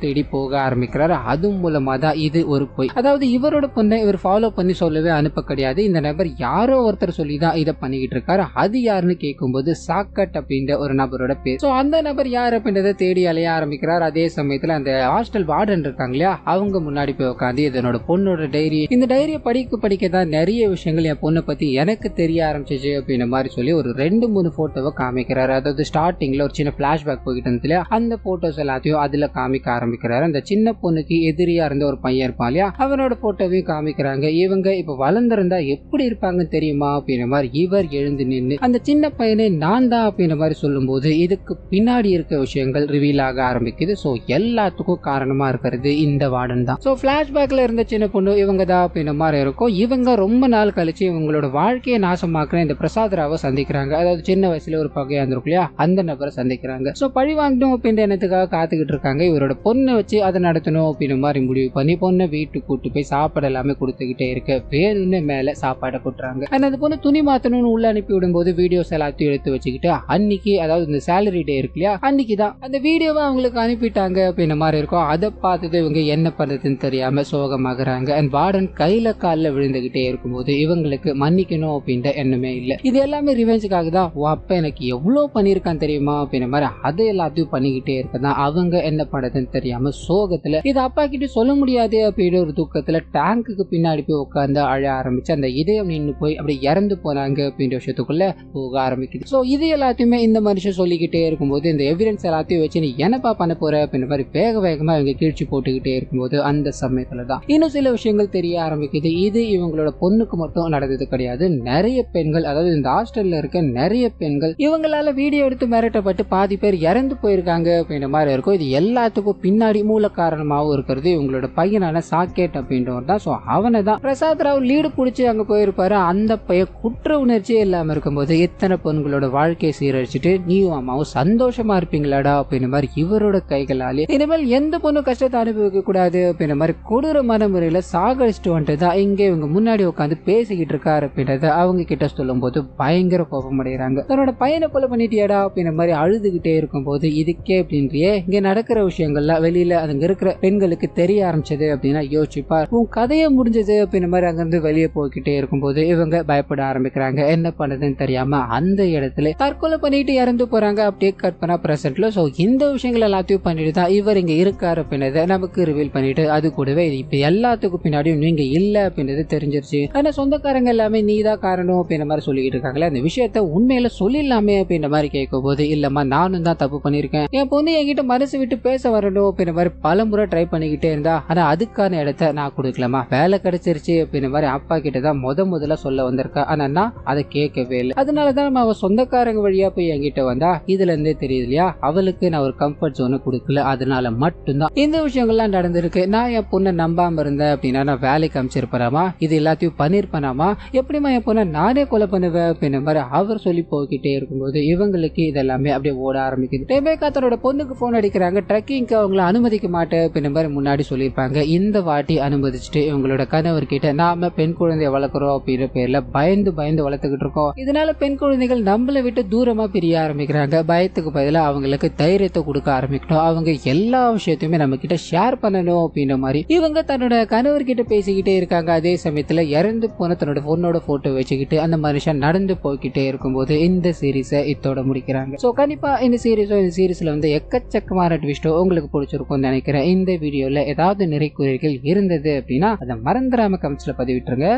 தேடி போக ஆரம்பிக்கிறாரு. அது மூலமா தான் இது ஒரு பொய். அதாவது இவரோட பொண்ணை இவர் ஃபாலோ பண்ணி சொல்லவே அனுப்ப கிடையாது, இந்த நபர் யாரோ ஒருத்தர் சொல்லிதான் இதை பண்ணிக்கிட்டு இருக்காரு. அது யாருன்னு கேட்கும்போது சாக்கட் அப்படின்ற ஒரு நபரோட பேர். சோ அந்த நபர் யார் அப்படின்றத தேடி அலைய ஆரம்பிக்கிறார். அதே சமயத்துல அந்த ஹாஸ்டல் வார்டன் இருக்காங்க இல்லையா, அவங்க முன்னாடி போய் உட்காந்து இதனோட பொண்ணோட டைரி, இந்த டைரியை படிக்க தான் நிறைய விஷயங்கள் என் பொண்ணை பத்தி எனக்கு தெரிய ஆரம்பிச்சிச்சு அப்படின்ற மாதிரி சொல்லி ஒரு 2-3 போட்டோவை காமிக்கிறாரு. அதாவது ஸ்டார்டிங்ல ஒரு சின்ன பிளாஷ்பேக் போயிட்டு இருந்தது இல்லையா, அந்த போட்டோஸ் எல்லாத்தையும் அதுல காமிக்க ஆரம்பிக்கிறாரு. அந்த சின்ன பொண்ணுக்கு எதிரியா இருந்த ஒரு பையன் இருப்பான் இல்லையா, அவனோட போட்டோவையும் காமிக்கிறாங்க. இவங்க இப்ப வளர்ந்திருந்தா எப்படி இருப்பாங்கன்னு தெரியுமா அப்படின்ற மாதிரி இவர் எழுந்து நின்று அந்த சின்ன பையனை நான் தான் அப்படின்ற மாதிரி சொல்லும் போது இதுக்கு பின்னாடி இருக்க விஷயங்கள் ரிவீல் ஆக ஆரம்பிக்குது. சோ எல்லாத்துக்கும் காரணமா இருக்கிறது இந்த வார்டன் தான். ஸோ பிளாஷ்பேக்ல இருந்த சின்ன பொண்ணு இவங்க தான் அப்படின்ற மாதிரி இருக்கும். இவங்க ரொம்ப நாள் கழிச்சு இவங்களோட வாழ்க்கையை நாசமாக்குற இந்த பிரசாத் ராவை சந்திக்கிறாங்க. அதாவது சின்ன வயசுல ஒரு பகையா இருந்திருக்கும் இல்லையா, அந்த நபரை சந்திக்கிறாங்க. ஸோ பழி வாங்கணும் அப்படின்ற எண்ணத்துக்காக காத்துக்கிட்டு இருக்காங்க. இவரோட பொண்ணை வச்சு அதை நடத்தணும் அப்படின்ற மாதிரி முடிவு பண்ணி பொண்ணை வீட்டுக்கு கூட்டு போய் சாப்பாடு எல்லாமே கொடுத்துக்கிட்டே இருக்க வேணும்னு மேல சாப்பாடை கொட்டுறாங்க. அந்த பொண்ணு துணி மாத்தணும்னு உள்ள அனுப்பி விடும்போது வீடியோஸ் எல்லாத்தையும் எடுத்து வச்சுக்கிட்டு அன்னைக்கு, அதாவது இந்த சேலரி டே இருக்கு இல்லையா, அன்னைக்கு தான் அந்த வீடியோவை அவங்களுக்கு அனுப்பிட்டாங்க அப்படின்ற மாதிரி இருக்கும். அதை பார்த்துட்டு இவங்க என்ன பண்றதுன்னு தெரியாம சோகமாகறாங்க. அண்ட் வார்டன் கையில காலில் விழுந்துகிட்டே இருக்கும்போது இவங்களுக்கு மன்னிக்கணும் அப்படின்ற எண்ணமே இல்லை. இது எல்லாமே ரிவெஞ்சுக்காக தான். அப்ப எனக்கு எவ்வளவு பண்ணிருக்கான் தெரியுமா அப்படின்ற மாதிரி அதை எல்லாத்தையும் பண்ணிக்கிட்டே இருக்கதான் அவங்க என்ன பண்றதுன்னு தெரியாம சோகத்துல இது அப்பா கிட்ட சொல்ல முடியாது அப்படின்ற ஒரு துக்கத்துல டேங்குக்கு பின்னாடி போய் உட்கார்ந்து அழ ஆரம்பிச்சு அந்த இதயம் நின்று போய் அப்படி இறந்து போனாங்க அப்படின்ற விஷயத்துக்குள்ள போக ஆரம்பிக்குது. சோ இது எல்லாத்தையுமே இந்த மனுஷன் சொல்லிக்கிட்டே இருக்கும்போது இந்த எவிடன்ஸ் எல்லாத்தையும் வச்சு நீ என்னப்பா பண்ண போற அப்படின்ற மாதிரி வேக வேகமா இவங்க கீழ்ச்சி போட்டுக்கிட்டே இருக்கும்போது அந்த சமயத்துல தான் இன்னும் சில விஷயங்கள் தெரிய ஆரம்பிக்குது. இது இவங்களோட பொண்ணுக்கு மட்டும் நடந்தது கிடையாது. நிறைய பெண்கள், அதாவது இந்த ஹாஸ்டல்ல இருக்க நிறைய பெண்கள் இவங்களால வீடியோ எடுத்து மிரட்டப்பட்டு பாதி பேர் இறந்து போயிருக்காங்க அப்படின்ற மாதிரி இருக்கும். இது எல்லாத்துக்கும் பின்னாடி மூல காரணமாகவும் இருக்கிறது இவங்களோட பையனான சாக்கெட் அப்படின்றவர் தான். ஸோ அவனை தான் பிரசாத் ராவ் லீடு பிடிச்சி அங்க போயிருப்பாரு. அந்த பையன் குற்ற உணர்ச்சியே இல்லாம இருக்கும்போது எத்தனை பெண்களோட வாழ்க்கையை சீரழிச்சிட்டு நீயும் அம்மாவும் சந்தோஷமா இருப்பீங்களாடா அப்படின்ற மாதிரி இவரோட கைகளாலே இனிமேல் எந்த பொண்ணு கஷ்டத்தை அனுபவிக்க கூடாது அப்படின்ற மாதிரி கொடூரமான முறையில சாகடிச்சுட்டு வந்துட்டு தான் இங்க இவங்க முன்னாடி உட்காந்து பேசிக்கிட்டு இருக்காரு அப்படின்றத அவங்க கிட்ட சொல்லும் போது பயங்கர கோபம் அடைகிறாங்க. தன்னோட பையனை கொலை பண்ணிட்டியாடா அப்படின்ற மாதிரி அழுதுகிட்டே இருக்கும் போது இதுக்கே அப்படின்றியே இங்க நடக்கிற விஷயங்கள்லாம் வெளியில அங்க இருக்கிற பெண்களுக்கு தெரிய ஆரம்பிச்சது அப்படின்னா யோசிச்சுப்பார். உன் கதையை முடிஞ்சது அப்படின்ற மாதிரி அங்கிருந்து வெளியே போய்கிட்டே இருக்கும்போது இவங்க பயப்பட ஆரம்பிக்கிறாங்க. என்ன பண்ணதுன்னு தெரியாம அந்த இடத்துல தற்கொலை பண்ணிட்டு இறந்து போறாங்க. அப்படியே கட் பண்ணா பிரசன்ட்ல. சோ இந்த விஷயங்கள் எல்லாத்தையும் பண்ணிட்டு தான் இவர் இங்க இருக்காரு அப்படின்றத நமக்கு ரிவீல் பண்ணிட்டு அது கூடவே இப்ப எல்லாத்துக்கும் பின்னாடியும் நீங்க இல்ல அப்படின்றது தெரிஞ்சிருச்சு. ஆனா சொந்தக்காரங்க எல்லாமே நீதான் காரணம் அப்படின்ற மாதிரி சொல்லிட்டு இருக்காங்களே, அந்த விஷயத்த உண்மையில சொல்லிடலாமே அப்படின்ற மாதிரி கேட்கும் போது இல்லம்மா நானும் தான் தப்பு பண்ணிருக்கேன், என் பொண்ணு என்கிட்ட மனசு விட்டு பேச வரணும் அப்படின்ற மாதிரி பல முறை ட்ரை பண்ணிக்கிட்டே இருந்தா ஆனா அதுக்கான இடத்த நான் கொடுக்கலாமா, வேலை கிடைச்சிருச்சு அப்படின்ற மாதிரி அப்பா கிட்ட தான் முதல்ல சொல்ல வந்திருக்கா. ஆனா நான் அதை கேட்கவே இல்லை. அதனாலதான் நம்ம அவ சொந்தக்காரங்க வழியா போய் என்கிட்ட வந்தா இதுல இருந்தே தெரியுது இல்லையா, அவளுக்கு நான் ஒரு கம்ஃபர்ட் ஜோனை கொடுக்கல. அதனால மட்டும்தான் இந்த விஷயங்கள்லாம் நடந்திருக்கு. நான் என் பொண்ணை நம்பாம இருந்தேன் அப்படின்னா நான் வேலைக்கு அமைச்சிருப்பேனாமா, இது எல்லாத்தையும் பண்ணிருப்பேனாமா, எப்படிமா என் பொண்ணை நானே கொலை பண்ணுவேன் அப்படின்ற மாதிரி அவர் சொல்லி போய்கிட்டே இருக்கும்போது இவங்களுக்கு இதெல்லாமே அப்படியே ஓட ஆரம்பிக்குது. ரெபேக்கா தன்னோட பொண்ணுக்கு போன் அடிக்கிறாங்க. ட்ரக்கிங்க்கு அவங்கள அனுமதிக்க மாட்டேன் அப்படின்ற மாதிரி முன்னாடி சொல்லியிருப்பாங்க. இந்த வாட்டி அனுமதிச்சுட்டு இவங்களோட கணவர் கிட்ட நாம பெண் குழந்தைய வளர்க்குறோம் அப்படின்ற பேர்ல பயந்து வளர்த்துக்கிட்டு இருக்கோம், இதனால பெண் குழந்தைகள் நம்மளை விட்டு தூரமா பிரிய ஆரம்பிக்கிறாங்க. பயத்துக்கு பதிலாக அவங்களுக்கு தைரியத்தை கொடுக்க ஆரம்பிக்கணும், அவங்க எல்லா விஷயத்தையுமே நம்ம கிட்ட ஷேர் பண்ணணும் அப்படின்ற மாதிரி இவங்க தன்னோட கணவர் கிட்ட பேசிக்கிட்டே இருக்காங்க. அதே சமயத்துல இறந்து போன தன்னோட பொண்ணோட போட்டோ வச்சுக்கிட்டு அந்த மனுஷன் நடந்து போய்கிட்டே இருக்கும்போது இந்த சீரீஸை இதோட முடிக்கிறாங்க. சோ கண்டிப்பா இந்த சீரீஸ்ல வந்து எக்கச்சக்கமான ட்விஸ்டோ உங்களுக்கு பிடிச்சிருக்கும்னு நினைக்கிறேன். இந்த வீடியோல ஏதாவது நிறைய குறைகள் இருந்தது அப்படின்னா அதை மறந்துடாம கமெண்ட்ஸ்ல பதிவிட்டுருங்க.